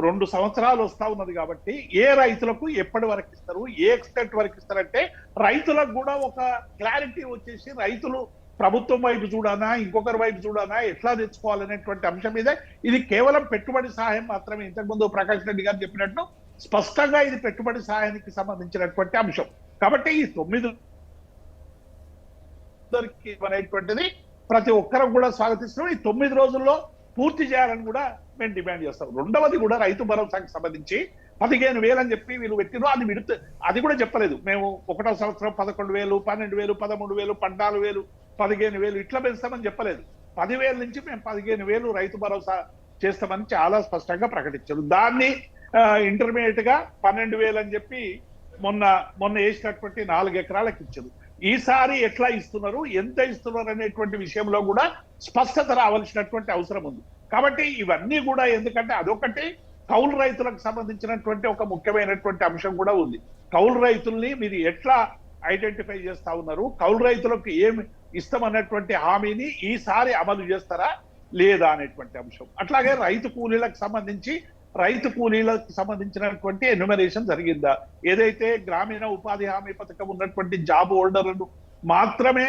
2 సంవత్సరాలు వస్తా ఉన్నది కాబట్టి ఏ రైతులకు ఎప్పటి వరకు ఇస్తారు, ఏ ఎక్స్టెంట్ వరకు ఇస్తారంటే రైతులకు కూడా ఒక క్లారిటీ వచ్చేసి రైతులు ప్రభుత్వం వైపు చూడానా ఇంకొకరి వైపు చూడానా ఎట్లా తెచ్చుకోవాలనేటువంటి అంశం మీద ఇది కేవలం పెట్టుబడి సహాయం మాత్రమే. ఇంతకుముందు ప్రకాష్ రెడ్డి గారు చెప్పినట్టు స్పష్టంగా ఇది పెట్టుబడి సహాయానికి సంబంధించినటువంటి అంశం. కాబట్టి ఈ 9 అనేటువంటిది ప్రతి ఒక్కరం కూడా స్వాగతిస్తున్నాం. ఈ 9 రోజుల్లో పూర్తి చేయాలని కూడా మేము డిమాండ్ చేస్తాం. రెండవది కూడా రైతు భరోసాకి సంబంధించి 15,000 అని చెప్పి వీళ్ళు పెట్టిన అది కూడా చెప్పలేదు. మేము 1వ సంవత్సరం 11,000, 12,000, 13,000, 14,000, 15,000 ఇట్లా పెంచుతామని చెప్పలేదు. 10,000 నుంచి మేము 15,000 రైతు భరోసా చేస్తామని చాలా స్పష్టంగా ప్రకటించారు. దాన్ని ఇంటర్మీడియట్ గా 12,000 అని చెప్పి మొన్న వేసినటువంటి 4 ఎకరాలకు ఇచ్చారు. ఈసారి ఎట్లా ఇస్తున్నారు, ఎంత ఇస్తున్నారు అనేటువంటి విషయంలో కూడా స్పష్టత రావాల్సినటువంటి అవసరం ఉంది. కాబట్టి ఇవన్నీ కూడా ఎందుకంటే అదొకటి కౌలు రైతులకు సంబంధించినటువంటి ఒక ముఖ్యమైనటువంటి అంశం కూడా ఉంది. కౌలు రైతుల్ని మీరు ఎట్లా ఐడెంటిఫై చేస్తా ఉన్నారు, కౌలు రైతులకు ఏమి ఇస్తామన్నటువంటి హామీని ఈసారి అమలు చేస్తారా లేదా అనేటువంటి అంశం. అట్లాగే రైతు కూలీలకు సంబంధించినటువంటి ఎన్యుమరేషన్ జరిగిందా, ఏదైతే గ్రామీణ ఉపాధి హామీ పథకం ఉన్నటువంటి జాబ్ హోల్డర్లను మాత్రమే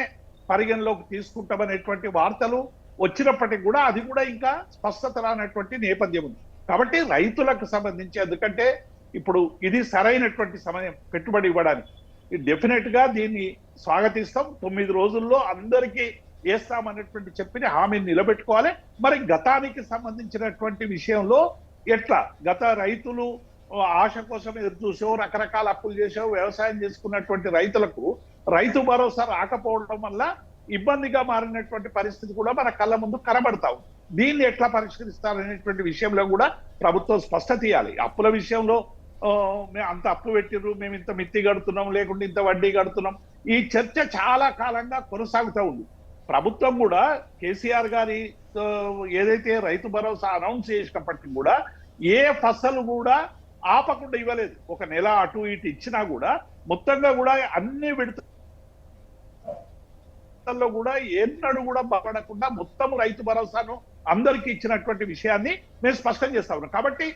పరిగణలోకి తీసుకుంటామనేటువంటి వార్తలు వచ్చినప్పటికీ కూడా అది కూడా ఇంకా స్పష్టత రానటువంటి నేపథ్యం ఉంది. కాబట్టి రైతులకు సంబంధించి ఎందుకంటే ఇప్పుడు ఇది సరైనటువంటి సమయం పెట్టుబడి ఇవ్వడానికి. డెఫినెట్ గా దీన్ని స్వాగతిస్తాం. 9 రోజుల్లో అందరికీ వేస్తామనేటువంటి చెప్పిన హామీని నిలబెట్టుకోవాలి. మరి గతానికి సంబంధించినటువంటి విషయంలో ఎట్లా గత రైతులు ఆశ కోసం ఎదురు చూసో రకరకాల అప్పులు చేసో వ్యవసాయం చేసుకున్నటువంటి రైతులకు రైతు భరోసా రాకపోవడం వల్ల ఇబ్బందిగా మారినటువంటి పరిస్థితి కూడా మన కళ్ళ ముందు కనబడతా ఉంది. దీన్ని ఎట్లా పరిష్కరిస్తారనేటువంటి విషయంలో కూడా ప్రభుత్వం స్పష్టత ఇవ్వాలి. అప్పుల విషయంలో మేము అంత అప్పు పెట్టిర్రు, మేము ఇంత మిత్తి కడుతున్నాం, లేకుంటే ఇంత వడ్డీ కడుతున్నాం, ఈ చర్చ చాలా కాలంగా కొనసాగుతూ ఉంది. ప్రభుత్వం కూడా కేసీఆర్ గారి ఏదైతే రైతు భరోసా అనౌన్స్ చేసినప్పటికీ కూడా ఏ ఫసలు కూడా ఆపకుండా ఇవ్వలేదు. ఒక నెల అటు ఇటు ఇచ్చినా కూడా మొత్తంగా కూడా అన్ని విడతల్లో కూడా ఎన్నడూ కూడా బలపడకుండా మొత్తం రైతు భరోసాను అందరికీ ఇచ్చినటువంటి విషయాన్ని మేము స్పష్టం చేస్తా ఉన్నాం. కాబట్టి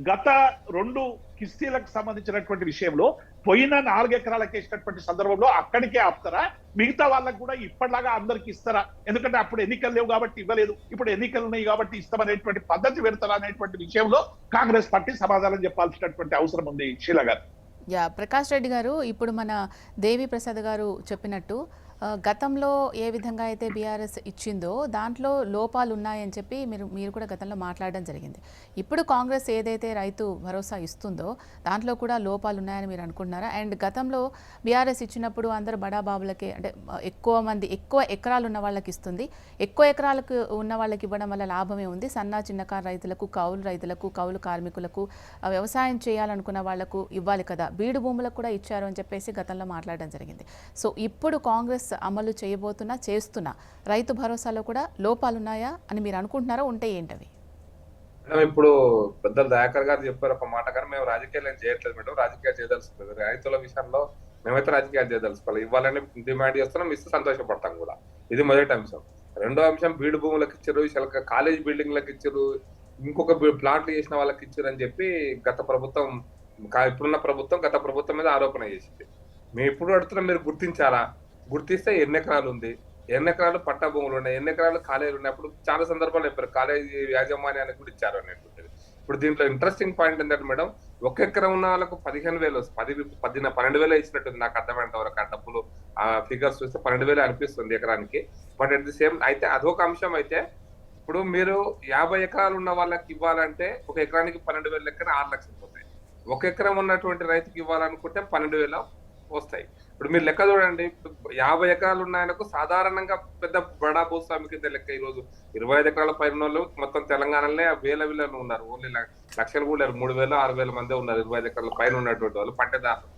గత 2 కిస్తీలకు సంబంధించినటువంటి విషయంలో పోయిన 4 ఎకరాలకు వేసినటువంటి సందర్భంలో అక్కడికే ఆపుతారా, మిగతా వాళ్ళకు కూడా ఇప్పటిలాగా అందరికి ఇస్తారా? ఎందుకంటే అప్పుడు ఎన్నికలు లేవు కాబట్టి ఇవ్వలేదు, ఇప్పుడు ఎన్నికలు ఉన్నాయి కాబట్టి ఇస్తామనేటువంటి పద్ధతి పెడతారా అనేటువంటి విషయంలో కాంగ్రెస్ పార్టీ సమాధానం చెప్పాల్సినటువంటి అవసరం ఉంది. శీల గారు. ప్రకాష్ రెడ్డి గారు, ఇప్పుడు మన దేవి ప్రసాద్ గారు చెప్పినట్టు గతంలో ఏ విధంగా అయితే బీఆర్ఎస్ ఇచ్చిందో దాంట్లో లోపాలు ఉన్నాయని చెప్పి మీరు కూడా గతంలో మాట్లాడడం జరిగింది. ఇప్పుడు కాంగ్రెస్ ఏదైతే రైతు భరోసా ఇస్తుందో దాంట్లో కూడా లోపాలు ఉన్నాయని మీరు అనుకుంటున్నారా? అండ్ గతంలో బీఆర్ఎస్ ఇచ్చినప్పుడు అందరూ బడాబాబులకే, అంటే ఎక్కువ ఎకరాలు ఉన్న వాళ్ళకి ఇస్తుంది, ఎక్కువ ఎకరాలకు ఉన్న వాళ్ళకి ఇవ్వడం వల్ల లాభమే ఉంది, సన్న చిన్నకారు రైతులకు, కౌలు రైతులకు, కౌలు కార్మికులకు, వ్యవసాయం చేయాలనుకున్న వాళ్లకు ఇవ్వాలి కదా, బీడు భూములకు కూడా ఇచ్చారు అని చెప్పేసి గతంలో మాట్లాడడం జరిగింది. సో ఇప్పుడు కాంగ్రెస్ అమలు చేస్తున్న రైతు భరోసాలో కూడా లోపాలున్నాయా అని మీరు అనుకుంటున్నారా? ఉంటే ఏంటవి? మేడం, ఇప్పుడు పెద్దలు దయాకర్ గారు చెప్పారు ఒక మాట, కానీ మేము రాజకీయాలు ఏం చేయట్లేదు మేడం. రాజకీయాలు చేయదలుచుకోలేదు. రైతుల విషయంలో మేమైతే రాజకీయాలు చేయదలుచుకోవాలి. ఇవ్వాలని డిమాండ్ చేస్తున్నాం, ఇస్తే సంతోషపడతాం కూడా. ఇది మొదటి అంశం. రెండో అంశం, బీడు భూములకు ఇచ్చారు, కాలేజ్ బిల్డింగ్లకు ఇచ్చారు, ఇంకొక ప్లాట్లు చేసిన వాళ్ళకి ఇచ్చారు అని చెప్పి గత ప్రభుత్వం, ఇప్పుడున్న ప్రభుత్వం గత ప్రభుత్వం మీద ఆరోపణ చేసింది. మేము ఇప్పుడు అడుగుతున్నాం, మీరు గుర్తించారా? గుర్తిస్తే ఎన్ని ఎకరాలు ఉంది, ఎన్ని ఎకరాలు పట్టా భూములు ఉన్నాయి, ఎన్ని ఎకరాలు కాలేజీలు ఉన్నాయి. అప్పుడు చాలా సందర్భాలు చెప్పారు కాలేజీ యాజమాన్యానికి కూడా ఇచ్చారు అనేటువంటిది. ఇప్పుడు దీంట్లో ఇంట్రెస్టింగ్ పాయింట్ ఏంటంటే మేడం, 1 ఎకరం ఉన్న వాళ్ళకు 15,000, 12,000 ఇచ్చినట్టుంది నాకు అర్థమైనంత వరకు. ఆ డబ్బులు ఆ ఫిగర్స్ చూస్తే 12,000 అనిపిస్తుంది ఎకరానికి. బట్ అట్ ది సేమ్ అయితే అదొక అంశం. అయితే ఇప్పుడు మీరు 50 ఎకరాలు ఉన్న వాళ్ళకి ఇవ్వాలంటే 1 ఎకరానికి 12,000 లెక్కన 6 లక్షలు పోతాయి. 1 ఎకరం ఉన్నటువంటి రైతుకి ఇవ్వాలనుకుంటే 12,000 వస్తాయి. ఇప్పుడు మీరు లెక్క చూడండి, 50 ఎకరాలు ఉన్నాయనకు సాధారణంగా పెద్ద బడా భూస్వామి కింద లెక్క. ఈరోజు 25 ఎకరాల పైన వాళ్ళు మొత్తం తెలంగాణలో వేల వీళ్ళను ఉన్నారు. ఓన్లీ లక్షలు కూడా 3,000, 6,000 మందే ఉన్నారు 25 ఎకరాల పైన ఉన్నటువంటి వాళ్ళు. పట్టేదారులు,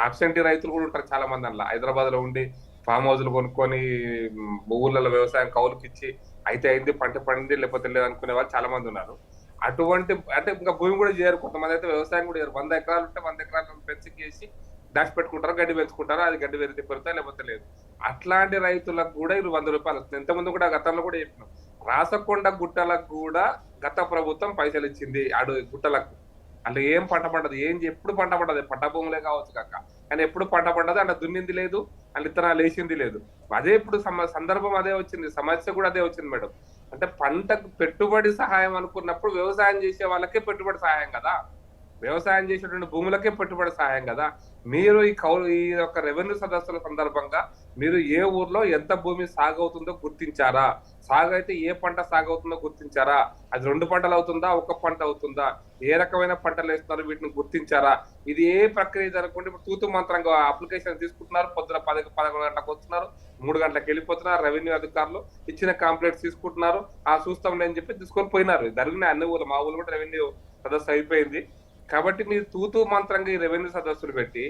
ఆబ్సెంటీ రైతులు కూడా ఉంటారు చాలా మంది. అలా హైదరాబాద్ లో ఉండి ఫామ్ హౌస్లు కొనుక్కొని ఊళ్ళలో వ్యవసాయం కౌలుకి ఇచ్చి అయితే అయింది, పంట పండింది, లేకపోతే లేదు అనుకునే వాళ్ళు చాలా మంది ఉన్నారు. అటువంటి అంటే ఇంకా భూమి కూడా చేయరు. కొంతమంది అయితే వ్యవసాయం కూడా చేయరు. 100 ఎకరాలు ఉంటే 100 ఎకరాలను పెంచేసి డాష్ పెట్టుకుంటారు, గడ్డి పెంచుకుంటారు, అది గడ్డి పెరిగితే పెరుగుతా లేకపోతే లేదు. అట్లాంటి రైతులకు కూడా ఇది 100 రూపాయలు వస్తుంది. ఇంతకుముందు కూడా గతంలో కూడా చెప్పినాం, రాసకొండ గుట్టలకు కూడా గత ప్రభుత్వం పైసలు ఇచ్చింది. గుట్టలకు అలా ఏం పంట పండదు, ఎప్పుడు పంట పండదు, పంట భూములే కావచ్చు కాక, కానీ ఎప్పుడు పంట పండదు. అలా దున్నింది లేదు, అలా ఇత్తనాలు వేసింది లేదు. అదే ఇప్పుడు సందర్భం అదే వచ్చింది, సమస్య కూడా అదే వచ్చింది మేడం. అంటే పంటకు పెట్టుబడి సహాయం అనుకున్నప్పుడు వ్యవసాయం చేసే వాళ్ళకే పెట్టుబడి సహాయం కదా, వ్యవసాయం చేసేటువంటి భూములకే పెట్టుబడి సహాయం కదా. మీరు ఈ యొక్క రెవెన్యూ సదస్సుల సందర్భంగా మీరు ఏ ఊర్లో ఎంత భూమి సాగు అవుతుందో గుర్తించారా? సాగు అయితే ఏ పంట సాగు అవుతుందో గుర్తించారా? అది 2 పంటలు అవుతుందా, 1 పంట అవుతుందా? ఏ రకమైన పంటలు వేస్తున్నారు వీటిని గుర్తించారా? ఇది ఏ ప్రక్రియ జరగకుండా ఇప్పుడు తూతు మంత్రంగా అప్లికేషన్ తీసుకుంటున్నారు, పొద్దున 10-11 గంటలకు వస్తున్నారు, 3 గంటలకు వెళ్ళిపోతున్నారు. రెవెన్యూ అధికారులు ఇచ్చిన కంప్లైంట్స్ తీసుకుంటున్నారు, చూస్తాంలే అని చెప్పి తీసుకొని పోయినారు. జరిగిన అన్ని ఊళ్ళు, మా ఊళ్ళు కూడా రెవెన్యూ సదస్సు అయిపోయింది. కాబట్టి మీరు తూతూ మంత్రంగా ఈ రెవెన్యూ సదస్సులు పెట్టి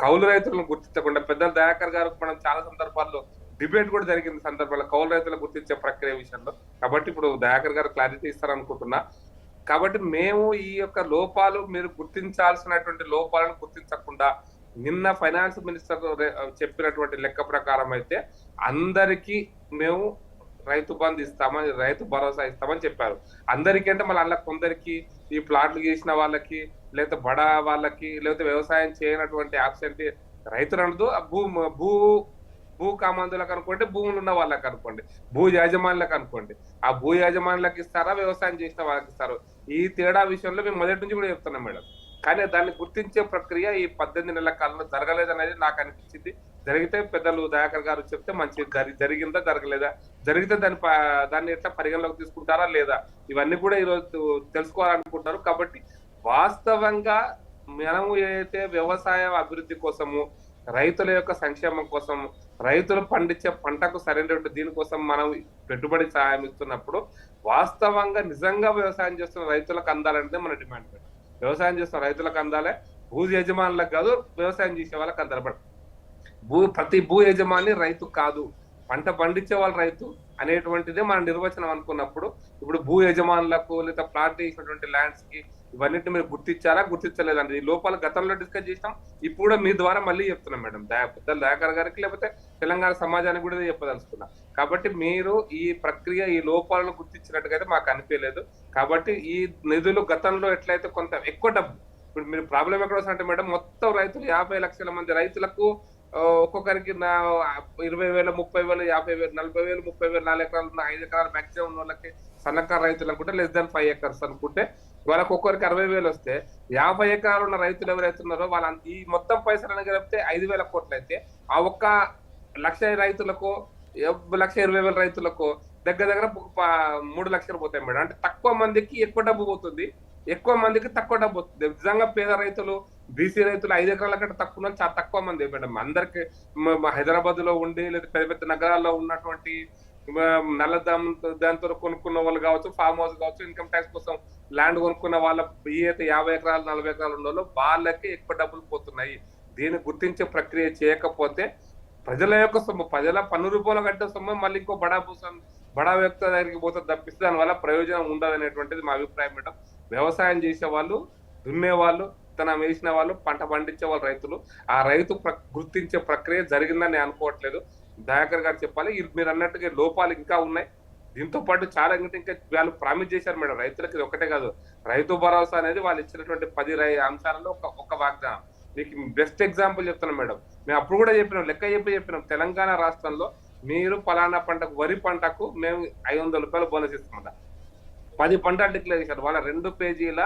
కౌలు రైతులను గుర్తించకుండా, పెద్దలు దయాకర్ గారు మనం చాలా సందర్భాల్లో డిబేట్ కూడా జరిగింది సందర్భాల్లో కౌలు రైతులను గుర్తించే ప్రక్రియ విషయంలో. కాబట్టి ఇప్పుడు దయాకర్ గారు క్లారిటీ ఇస్తారనుకుంటున్నా. కాబట్టి మేము ఈ యొక్క లోపాలు, మీరు గుర్తించాల్సినటువంటి లోపాలను గుర్తించకుండా నిన్న ఫైనాన్స్ మినిస్టర్ చెప్పినటువంటి లెక్క ప్రకారం అయితే అందరికీ మేము రైతు బంధు ఇస్తామని, రైతు భరోసా ఇస్తామని చెప్పారు. అందరికీ అంటే మళ్ళీ అలా కొందరికి, ఈ ప్లాట్లు చేసిన వాళ్ళకి, లేకపోతే బడా వాళ్ళకి, లేకపోతే వ్యవసాయం చేయనటువంటి ఆబ్సెంటీ రైతులు అనదు, భూ కామందులకు అనుకోండి, భూములు ఉన్న వాళ్ళకి అనుకోండి, భూ యాజమాన్యులకు అనుకోండి. ఆ భూ యాజమాన్యులకు ఇస్తారా, వ్యవసాయం చేసిన వాళ్ళకి ఇస్తారు? ఈ తేడా విషయంలో మేము మొదటి నుంచి కూడా చెప్తున్నాం మేడం. కానీ దాన్ని గుర్తించే ప్రక్రియ ఈ 18 నెలల కాలంలో జరగలేదనేది నాకు అనిపించింది. జరిగితే పెద్దలు దయాకర్ గారు చెప్తే మంచిది, జరిగిందా జరగలేదా, జరిగితే దాన్ని ఎట్లా పరిగణలోకి తీసుకుంటారా లేదా, ఇవన్నీ కూడా ఈరోజు తెలుసుకోవాలనుకుంటారు. కాబట్టి వాస్తవంగా మనము ఏదైతే వ్యవసాయ అభివృద్ధి కోసము, రైతుల యొక్క సంక్షేమం కోసం, రైతులు పండించే పంటకు సరైన దీనికోసం మనం పెట్టుబడి సహాయం ఇస్తున్నప్పుడు వాస్తవంగా నిజంగా వ్యవసాయం చేస్తున్న రైతులకు అందాలంటే మన డిమాండ్. వ్యవసాయం చేస్తున్న రైతులకు అందాలే, భూ యజమానులకు కాదు, వ్యవసాయం చేసే వాళ్ళకి అందాలి. ప్రతి భూ యజమాని రైతు కాదు, పంట పండించే వాళ్ళు రైతు అనేటువంటిదే మన నిర్వచనం అనుకున్నప్పుడు, ఇప్పుడు భూ యజమానులకు లేదా ప్లాట్ చేసినటువంటి ల్యాండ్స్ కి ఇవన్నిటిని మీరు గుర్తించారా, గుర్తించలేదండి. ఈ లోపాలు గతంలో డిస్కస్ చేసాం, ఇప్పుడు కూడా మీ ద్వారా మళ్ళీ చెప్తున్నాం మేడం. పెద్దల దయాకర్ గారికి లేకపోతే తెలంగాణ సమాజానికి కూడా చెప్పదలుచుకున్నా. కాబట్టి మీరు ఈ ప్రక్రియ ఈ లోపాలను గుర్తించినట్టుగా మాకు అనిపించలేదు. కాబట్టి ఈ నిధులు గతంలో ఎట్లయితే కొంత ఎక్కువ డబ్బు, ఇప్పుడు మీరు ప్రాబ్లం ఎక్కడ వస్తుందంటే మేడం, మొత్తం రైతులు 50 లక్షల మంది రైతులకు ఒక్కొక్కరికి 20,000, 30,000, 50,000, 40,000, 30,000, 4 ఎకరాలు ఉన్న 5 ఎకరాలు మ్యాక్సిమం ఉన్న వాళ్ళకి సన్నకారు రైతులు అనుకుంటే లెస్ దాన్ 5 acres అనుకుంటే వాళ్ళకి ఒక్కొక్కరికి 60,000 వస్తే 50 ఎకరాలు ఉన్న రైతులు ఎవరైతే ఉన్నారో వాళ్ళ ఈ మొత్తం పైసలను కలిపితే 5,000 కోట్లు అయితే ఆ ఒక్క 1,00,000 రైతులకు 1,20,000 రైతులకు దగ్గర 3 లక్షలు పోతాయి మేడం. అంటే తక్కువ మందికి ఎక్కువ డబ్బు పోతుంది, ఎక్కువ మందికి తక్కువ డబ్బు వస్తుంది. నిజంగా పేద రైతులు, బీసీ రైతులు 5 ఎకరాల కంటే తక్కువ చాలా తక్కువ మంది మేడం. అందరికి హైదరాబాద్ లో ఉండి లేదా పెద్ద పెద్ద నగరాల్లో ఉన్నటువంటి దాంతో కొనుక్కున్న వాళ్ళు కావచ్చు, ఫామ్ హౌస్ కావచ్చు, ఇన్కమ్ ట్యాక్స్ కోసం ల్యాండ్ కొనుక్కున్న వాళ్ళ అయితే 50 ఎకరాలు 40 ఎకరాలు ఉన్న వాళ్ళు వాళ్ళకి ఎక్కువ డబ్బులు పోతున్నాయి. దీన్ని గుర్తించే ప్రక్రియ చేయకపోతే ప్రజల యొక్క సొమ్ము, ప్రజల పన్ను రూపంలో కట్టే సొమ్ము మళ్ళీ ఇంకో బడా వ్యక్తి దగ్గరికి పోతే తప్పిస్తే దానివల్ల ప్రయోజనం ఉండదు అనేటువంటిది మా అభిప్రాయం మేడం. వ్యవసాయం చేసే వాళ్ళు, దున్నే వాళ్ళు, విత్తనం వేసిన వాళ్ళు, పంట పండించే వాళ్ళు రైతులు, ఆ రైతు గుర్తించే ప్రక్రియ జరిగిందని నేను అనుకోవట్లేదు. దయాకర్ గారు చెప్పాలి. మీరు అన్నట్టుగా లోపాలు ఇంకా ఉన్నాయి. దీంతో పాటు చాలా ఇంకా వాళ్ళు ప్రామిస్ చేశారు మేడం రైతులకు. ఇది ఒకటే కాదు, రైతు భరోసా అనేది వాళ్ళు ఇచ్చినటువంటి 10 అంశాలలో ఒక వాగ్దానం. మీకు బెస్ట్ ఎగ్జాంపుల్ చెప్తున్నాం మేడం. మేము అప్పుడు కూడా చెప్పినాం, లెక్క చెప్పినాం, తెలంగాణ రాష్ట్రంలో మీరు పలానా పంటకు, వరి పంటకు మేము 500 రూపాయలు బోనస్ ఇస్తామంట. 10 పంటలు డిక్లేర్ చేశారు. వాళ్ళ 2 పేజీల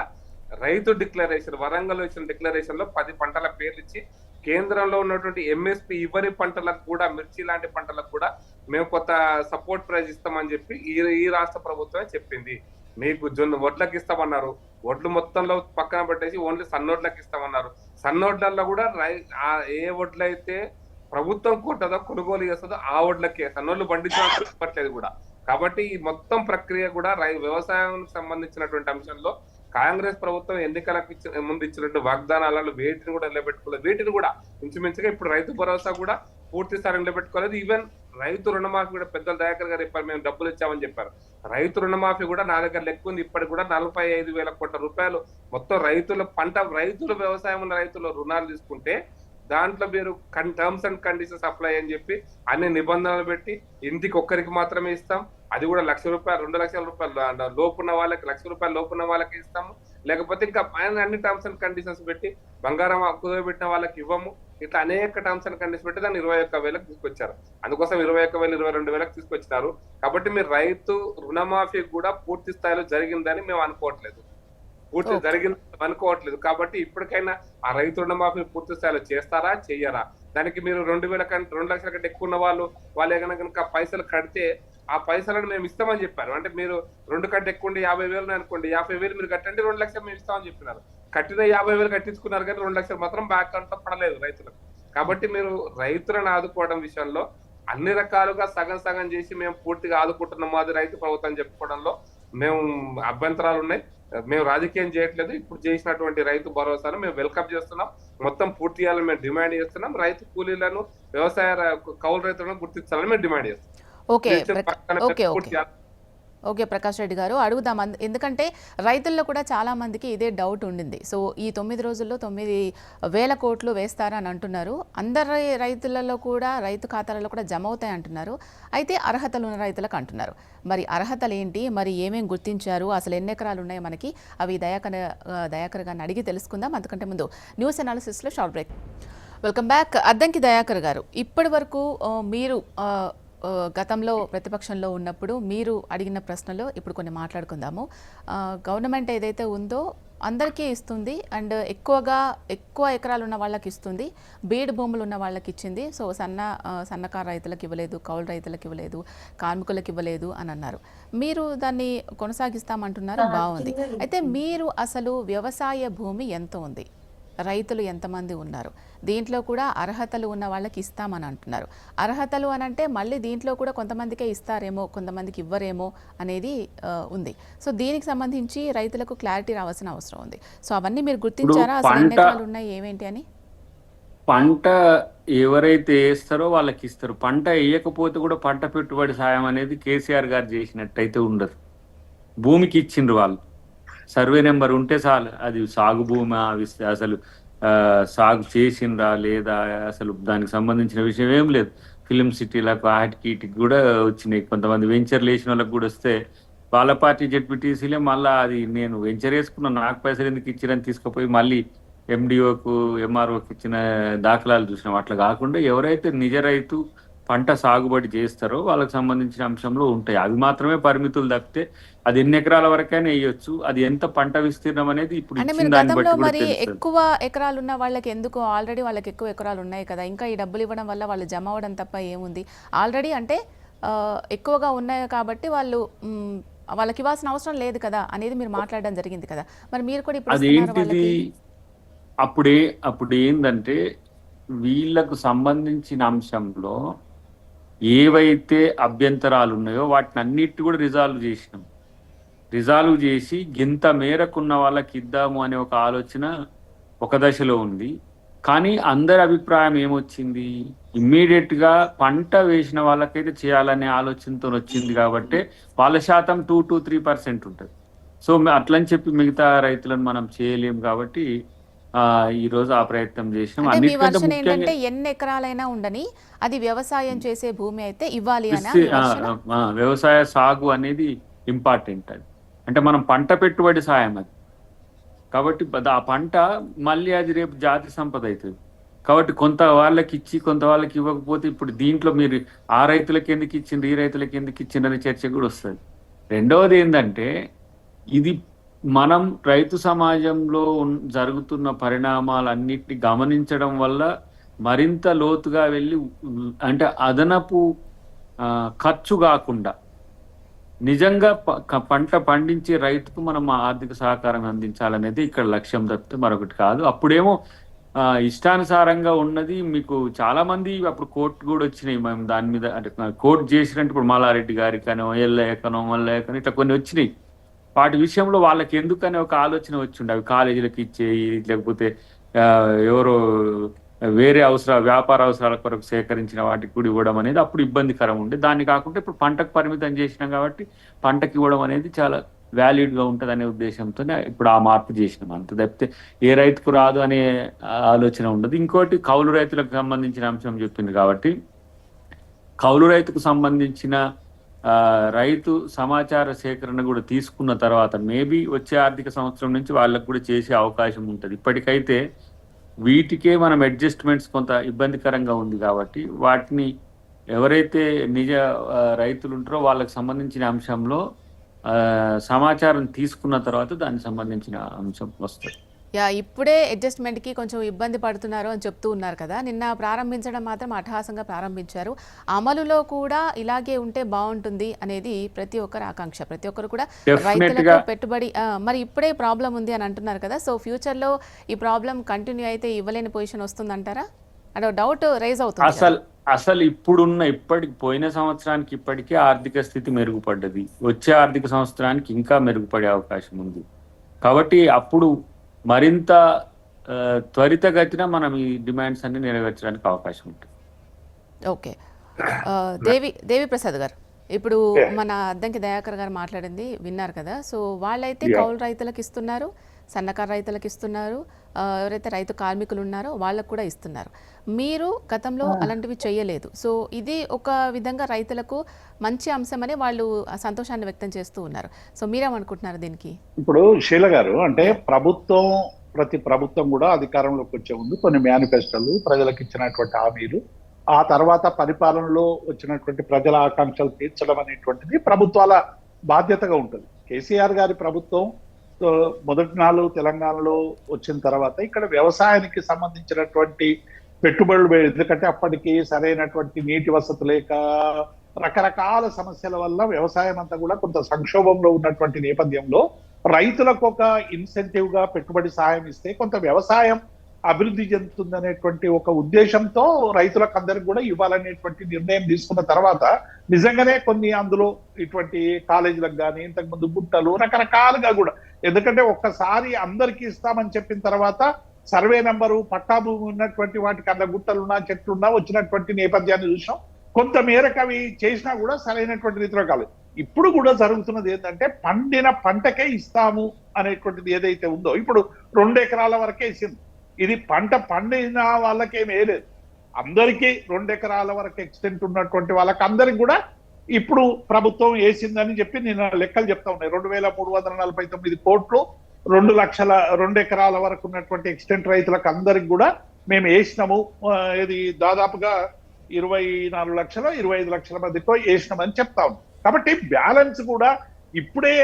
రైతు డిక్లరేషన్, వరంగల్ ఇచ్చిన డిక్లరేషన్ లో 10 పంటల పేర్లు ఇచ్చి కేంద్రంలో ఉన్నటువంటి ఎంఎస్పి ఇవరి పంటలకు కూడా, మిర్చి లాంటి పంటలకు కూడా మేము కొత్త సపోర్ట్ ప్రైజ్ ఇస్తామని చెప్పి ఈ రాష్ట్ర ప్రభుత్వమే చెప్పింది. మీకు వడ్లకు ఇస్తామన్నారు, వడ్లు మొత్తంలో పక్కన పెట్టేసి ఓన్లీ సన్నోడ్లకు ఇస్తామన్నారు. సన్నోడ్లలో కూడా ఏ వడ్లు అయితే ప్రభుత్వం కొంటదో, కొనుగోలు చేస్తుందో ఆ వడ్లకే, సన్నోడ్లు పండించట్లేదు కూడా. కాబట్టి ఈ మొత్తం ప్రక్రియ కూడా వ్యవసాయానికి సంబంధించినటువంటి అంశంలో కాంగ్రెస్ ప్రభుత్వం ఎన్నికలకు ముందు ఇచ్చినటువంటి వాగ్దానాలను వేటిని కూడా నిలబెట్టుకోలేదు. వీటిని కూడా ఇంచుమించుగా ఇప్పుడు రైతు భరోసా కూడా పూర్తి స్థాయి నిలబెట్టుకోలేదు. ఈవెన్ రైతు రుణమాఫీ కూడా పెద్దల దయాకర్ గారు చెప్పారు, మేము డబ్బులు ఇచ్చామని చెప్పారు. రైతు రుణమాఫీ కూడా నా దగ్గర లెక్క ఉంది, ఇప్పటికి కూడా 45,000 కోట్ల రూపాయలు మొత్తం రైతులు వ్యవసాయం ఉన్న రైతులు రుణాలు తీసుకుంటే దాంట్లో మీరు టర్మ్స్ అండ్ కండిషన్స్ అప్లై అని చెప్పి అన్ని నిబంధనలు పెట్టి ఇంటికి ఒక్కరికి మాత్రమే ఇస్తాం, అది కూడా 1,00,000 రూపాయలు, 2,00,000 రూపాయలు లోపున్న వాళ్ళకి, 1,00,000 రూపాయలు లోపున్న వాళ్ళకి ఇస్తాము. లేకపోతే ఇంకా అన్ని టర్మ్స్ అండ్ కండిషన్స్ పెట్టి బంగారం కుదరబెట్టిన వాళ్ళకి ఇవ్వము. ఇట్లా అనేక టర్మ్స్ అండ్ కండిషన్స్ పెట్టి దాన్ని 21,000 తీసుకొచ్చారు. అందుకోసం 21,000, 22,000 తీసుకొచ్చినారు. కాబట్టి మీరు రైతు రుణమాఫీ కూడా పూర్తి స్థాయిలో జరిగిందని మేము అనుకోవట్లేదు, పూర్తి జరిగింది అనుకోవట్లేదు. కాబట్టి ఇప్పటికైనా ఆ రైతు రుణమాఫీ పూర్తి స్థాయిలో చేస్తారా, చెయ్యరా? దానికి మీరు 2 లక్షల కంటే ఎక్కువ ఉన్న వాళ్ళు కనుక పైసలు కడితే ఆ పైసలను మేము ఇస్తామని చెప్పారు. అంటే మీరు 2 కంటే ఎక్కువ 50,000 అనుకోండి, 50,000 మీరు కట్టండి, 2 లక్షలు మేము ఇస్తామని చెప్పినారు. కట్టిన 50,000 కట్టించుకున్నారు కానీ 2 లక్షలు మాత్రం బ్యాంక్ అకౌంట్ లో పడలేదు రైతులకు. కాబట్టి మీరు రైతులను ఆదుకోవడం విషయంలో అన్ని రకాలుగా సగం చేసి మేము పూర్తిగా ఆదుకుంటున్నాము, అది రైతు ప్రభుత్వం చెప్పుకోవడంలో మేము అభ్యంతరాలు ఉన్నాయి. మేము రాజకీయం చేయట్లేదు. ఇప్పుడు చేసినటువంటి రైతు భరోసాను మేము వెల్కమ్ చేస్తున్నాం. మొత్తం పూర్తి చేయాలని మేము డిమాండ్ చేస్తున్నాం. రైతు కూలీలను, వ్యవసాయ కౌలు రైతులను గుర్తించాలని మేము డిమాండ్ చేస్తున్నాం. ఓకే ప్రకాష్ రెడ్డి గారు, అడుగుదాం. ఎందుకంటే రైతుల్లో కూడా చాలా మందికి ఇదే డౌట్ ఉండింది. సో ఈ 9 రోజుల్లో 9,000 కోట్లు వేస్తారని అంటున్నారు. అందరి రైతులలో కూడా, రైతు ఖాతాలలో కూడా జమ అవుతాయి అంటున్నారు. అయితే అర్హతలు ఉన్న రైతులకు అంటున్నారు. మరి అర్హతలు ఏంటి, మరి ఏమేమి గుర్తించారు, అసలు ఎన్ని ఎకరాలు ఉన్నాయి మనకి, అవి దయాకర్ గారిని అడిగి తెలుసుకుందాం. అందుకంటే ముందు న్యూస్ అనాలిసిస్లో short break. Welcome back. Addanki Dayakar గారు, ఇప్పటి వరకు మీరు గతంలో ప్రతిపక్షంలో ఉన్నప్పుడు మీరు అడిగిన ప్రశ్నలో ఇప్పుడు కొన్ని మాట్లాడుకుందాము. గవర్నమెంట్ ఏదైతే ఉందో అందరికీ ఇస్తుంది, అండ్ ఎక్కువ ఎకరాలు ఉన్న వాళ్ళకి ఇస్తుంది, బీడు భూములు ఉన్న వాళ్ళకి ఇచ్చింది. సో సన్నకారు రైతులకు ఇవ్వలేదు, కౌలు రైతులకు ఇవ్వలేదు, కార్మికులకు ఇవ్వలేదు అని అన్నారు. మీరు దాన్ని కొనసాగిస్తామంటున్నారు, బాగుంది. అయితే మీరు అసలు వ్యవసాయ భూమి ఎంత ఉంది, రైతులు ఎంతమంది ఉన్నారు, దీంట్లో కూడా అర్హతలు ఉన్న వాళ్ళకి ఇస్తామని అంటున్నారు. అర్హతలు అని అంటే మళ్ళీ దీంట్లో కూడా కొంతమందికే ఇస్తారేమో, కొంతమందికి ఇవ్వరేమో అనేది ఉంది. సో దీనికి సంబంధించి రైతులకు క్లారిటీ రావాల్సిన అవసరం ఉంది. సో అవన్నీ మీరు గుర్తించారా, అసలు ఎన్ని ఎకరాలు ఉన్నాయి ఏమేంటి అని? పంట ఎవరైతే వేస్తారో వాళ్ళకి ఇస్తారు. పంట వేయకపోతే కూడా పంట పెట్టుబడి సాయం అనేది కేసీఆర్ గారు చేసినట్టయితే ఉండదు. భూమికి ఇచ్చిండ్రు వాళ్ళు, సర్వే నెంబర్ ఉంటే చాలు. అది సాగు భూమి అసలు సాగు చేసిండ్రా లేదా అసలు దానికి సంబంధించిన విషయం ఏం లేదు. ఫిలిం సిటీలకు ఆటికి వీటికి కూడా వచ్చినాయి. కొంతమంది వెంచర్లు వేసిన వాళ్ళకి కూడా వస్తే వాళ్ళ పార్టీ జెడ్పీటీసీలే మళ్ళీ అది నేను వెంచర్ వేసుకున్నా నాకు పైసలు ఎందుకు ఇచ్చిరని తీసుకుపోయి మళ్ళీ ఎండిఓకు ఎంఆర్ఓకి ఇచ్చిన దాఖలాలు చూసినాం. అట్లా కాకుండా ఎవరైతే నిజ రైతు పంట సాగుబడి చేస్తారో వాళ్ళకి సంబంధించిన అంశంలో ఉంటాయి. అవి మాత్రమే పరిమితులు తప్పితే అది ఎన్ని ఎకరాల వరకైనా వేయొచ్చు. అది ఎంత పంట విస్తీర్ణం అనేది ఇప్పుడు అంటే ఇచ్చిన మీరు దాన్ని గతంలో బట్టి కూడా మరి తెలుస్తుంది. ఎక్కువ ఎకరాలు ఉన్న వాళ్ళకి ఎందుకు, ఆల్రెడీ వాళ్ళకి ఎక్కువ ఎకరాలు ఉన్నాయి కదా, ఇంకా ఈ డబ్బులు ఇవ్వడం వల్ల వాళ్ళు జమ అవ్వడం తప్ప ఏముంది? ఆల్రెడీ అంటే ఎక్కువగా ఉన్నాయి కాబట్టి వాళ్ళు వాళ్ళకి ఇవ్వాల్సిన అవసరం లేదు కదా అనేది మీరు మాట్లాడడం జరిగింది కదా. మరి మీరు కూడా ఇప్పుడు ఇస్తున్నారు అదేంటిది వాళ్ళకి? అప్పుడు ఏంటంటే వీళ్ళకు సంబంధించిన అంశంలో ఏవైతే అభ్యంతరాలు ఉన్నాయో వాటిని అన్నిటి కూడా రిజాల్వ్ చేసి గింత మేరకున్న వాళ్ళకి ఇద్దాము అనే ఒక ఆలోచన ఒక దశలో ఉంది. కానీ అందరి అభిప్రాయం ఏమొచ్చింది, ఇమ్మీడియట్ గా పంట వేసిన వాళ్ళకైతే చేయాలనే ఆలోచనతో వచ్చింది. కాబట్టి వాళ్ళ శాతం 2 to 3% ఉంటుంది. సో అట్లని చెప్పి మిగతా రైతులను మనం చేయలేము. కాబట్టి ఈ రోజు ఆ ప్రయత్నం చేసినాం. అంటే మీ అన్నిటికంటే వర్షన్ ముఖ్యంగా ఏంటంటే ఎన్ని ఎకరాలైనా ఉండని అది వ్యవసాయం చేసే భూమి అయితే ఇవ్వాలి అని వ్యవసాయ సాగు అనేది ఇంపార్టెంట్. అది అంటే మనం పంట పెట్టుబడి సాయం అది. కాబట్టి ఆ పంట మళ్ళీ అది రేపు జాతి సంపద అవుతుంది. కాబట్టి కొంత వాళ్ళకి ఇచ్చి కొంత వాళ్ళకి ఇవ్వకపోతే ఇప్పుడు దీంట్లో మీరు ఆ రైతులకి ఎందుకు ఇచ్చిండ్రు ఈ రైతులకి ఎందుకు ఇచ్చిండ్రు అనే చర్చ కూడా వస్తుంది. రెండవది ఏంటంటే ఇది మనం రైతు సమాజంలో జరుగుతున్న పరిణామాలన్నిటిని గమనించడం వల్ల మరింత లోతుగా వెళ్ళి అంటే అదనపు ఖర్చు కాకుండా నిజంగా పంట పండించే రైతుకు మనం ఆర్థిక సహకారం అందించాలనేది ఇక్కడ లక్ష్యం తప్పితే మరొకటి కాదు. అప్పుడేమో ఇష్టానుసారంగా ఉన్నది మీకు చాలా మంది అప్పుడు కోర్టు కూడా వచ్చినాయి. మేము దాని మీద అంటే కోర్టు చేసినట్టు ఇప్పుడు మల్లారెడ్డి గారికనో ఎల్లయ్యకనో మల్లయ్యకనో ఇట్లా కొన్ని వచ్చినాయి. వాటి విషయంలో వాళ్ళకి ఎందుకనే ఒక ఆలోచన వచ్చిండే, అవి కాలేజీలకు ఇచ్చేయి లేకపోతే ఎవరో వేరే వ్యాపార అవసరాల కొరకు సేకరించిన వాటికి కూడా ఇవ్వడం అనేది అప్పుడు ఇబ్బందికరం ఉండే. దాన్ని కాకుండా ఇప్పుడు పంటకు పరిమితం చేసినాం కాబట్టి పంటకి ఇవ్వడం అనేది చాలా వ్యాలిడ్గా ఉంటుంది అనే ఉద్దేశంతోనే ఇప్పుడు ఆ మార్పు చేసినాం. అంత తప్పితే ఏ రైతుకు రాదు అనే ఆలోచన ఉండదు. ఇంకోటి కౌలు రైతులకు సంబంధించిన అంశం చెప్పింది కాబట్టి కౌలు రైతుకు సంబంధించిన రైతు సమాచార సేకరణ కూడా తీసుకున్న తర్వాత మేబీ వచ్చే ఆర్థిక సంవత్సరం నుంచి వాళ్ళకు కూడా చేసే అవకాశం ఉంటుంది. ఇప్పటికైతే వీటికే మనం అడ్జస్ట్మెంట్స్ కొంత ఇబ్బందికరంగా ఉంది కాబట్టి వాటిని ఎవరైతే నిజ రైతులు ఉంటారో వాళ్ళకి సంబంధించిన అంశంలో సమాచారం తీసుకున్న తర్వాత దానికి సంబంధించిన అంశం వస్తుంది. ఇప్పుడే అడ్జస్ట్మెంట్కి కొంచెం ఇబ్బంది పడుతున్నారు అని చెప్తూ ఉన్నారు కదా. నిన్న ప్రారంభించడం మాత్రం అట్టహాసంగా ప్రారంభించారు. అమలులో కూడా ఇలాగే ఉంటే బాగుంటుంది అనేది ప్రతి ఒక్కరి ఆకాంక్ష. ప్రతి ఒక్కరు కూడా రైతులకు పెట్టుబడి మరి ఇప్పుడే ప్రాబ్లం ఉంది అని అంటున్నారు కదా. సో ఫ్యూచర్లో ఈ ప్రాబ్లం కంటిన్యూ అయితే ఇవ్వలేని పొజిషన్ వస్తుందంటారా? అంటే డౌట్ రైజ్ అవుతుంది. అసలు పోయిన సంవత్సరానికి ఇప్పటికే ఆర్థిక స్థితి మెరుగుపడ్డది. వచ్చే ఆర్థిక సంవత్సరానికి ఇంకా మెరుగుపడే అవకాశం ఉంది. కాబట్టి అప్పుడు మరింత త్వరితగతిన మనం ఈ డిమాండ్స్ అన్ని నెరవేర్చడానికి అవకాశం ఉంటుంది. ఓకే, దేవి ప్రసాద్ గారు, ఇప్పుడు మన అద్దంకి దయాకర్ గారు మాట్లాడింది విన్నారు కదా. సో వాళ్ళైతే కౌలు రైతులకు ఇస్తున్నారు, సన్నకారు రైతులకు ఇస్తున్నారు, ఎవరైతే రైతు కార్మికులు ఉన్నారో వాళ్ళకు కూడా ఇస్తున్నారు. మీరు గతంలో అలాంటివి చేయలేదు. సో ఇది ఒక విధంగా రైతులకు మంచి అంశమని వాళ్ళు సంతోషాన్ని వ్యక్తం చేస్తూ ఉన్నారు. సో మీరేమనుకుంటున్నారు దీనికి? ఇప్పుడు శీల గారు, అంటే ప్రతి ప్రభుత్వం కూడా అధికారంలోకి వచ్చే ముందు కొన్ని మేనిఫెస్టోలు, ప్రజలకు ఇచ్చినటువంటి హామీలు, ఆ తర్వాత పరిపాలనలో వచ్చినటువంటి ప్రజల ఆకాంక్షలు తీర్చడం అనేటువంటిది ప్రభుత్వాల బాధ్యతగా ఉంటుంది. కేసీఆర్ గారి ప్రభుత్వం మొదటి నాలుగు తెలంగాణలో వచ్చిన తర్వాత ఇక్కడ వ్యవసాయానికి సంబంధించినటువంటి పెట్టుబడులు, ఎందుకంటే అప్పటికి సరైనటువంటి నీటి వసతి లేక రకరకాల సమస్యల వల్ల వ్యవసాయం అంతా కూడా కొంత సంక్షోభంలో ఉన్నటువంటి నేపథ్యంలో రైతులకు ఒక ఇన్సెంటివ్ గా పెట్టుబడి సాయం ఇస్తే కొంత వ్యవసాయం అభివృద్ధి చెందుతుంది అనేటువంటి ఒక ఉద్దేశంతో రైతులకు అందరికి కూడా ఇవ్వాలనేటువంటి నిర్ణయం తీసుకున్న తర్వాత నిజంగానే కొన్ని అందులో ఇటువంటి కాలేజీలకు కానీ ఇంతకుముందు గుట్టలు రకరకాలుగా కూడా, ఎందుకంటే ఒక్కసారి అందరికీ ఇస్తామని చెప్పిన తర్వాత సర్వే నెంబరు పట్టా భూమి ఉన్నటువంటి వాటికి అన్న గుట్టలున్నా చెట్లున్నా వచ్చినటువంటి నేపథ్యాన్ని చూసాం. కొంత మేరకు అవి చేసినా కూడా సరైనటువంటి రీతిలో కాలేదు. ఇప్పుడు కూడా జరుగుతున్నది ఏంటంటే పండిన పంటకే ఇస్తాము అనేటువంటిది ఏదైతే ఉందో, ఇప్పుడు 2 ఎకరాల వరకే ఇచ్చింది. ఇది పంట పండిన వాళ్ళకేం వేయలేదు, అందరికీ 2 ఎకరాల వరకు ఎక్స్టెంట్ ఉన్నటువంటి వాళ్ళకి అందరికి కూడా ఇప్పుడు ప్రభుత్వం వేసిందని చెప్పి నేను లెక్కలు చెప్తా ఉన్నాయి. 2349 కోట్లు 2 ఎకరాల వరకు ఉన్నటువంటి ఎక్స్టెంట్ రైతులకు అందరికి కూడా మేము వేసినాము. ఇది దాదాపుగా 24 లక్షలు 25 లక్షల మధ్యతో వేసినామని చెప్తా ఉన్నాం. కాబట్టి బ్యాలెన్స్ కూడా ఇప్పుడే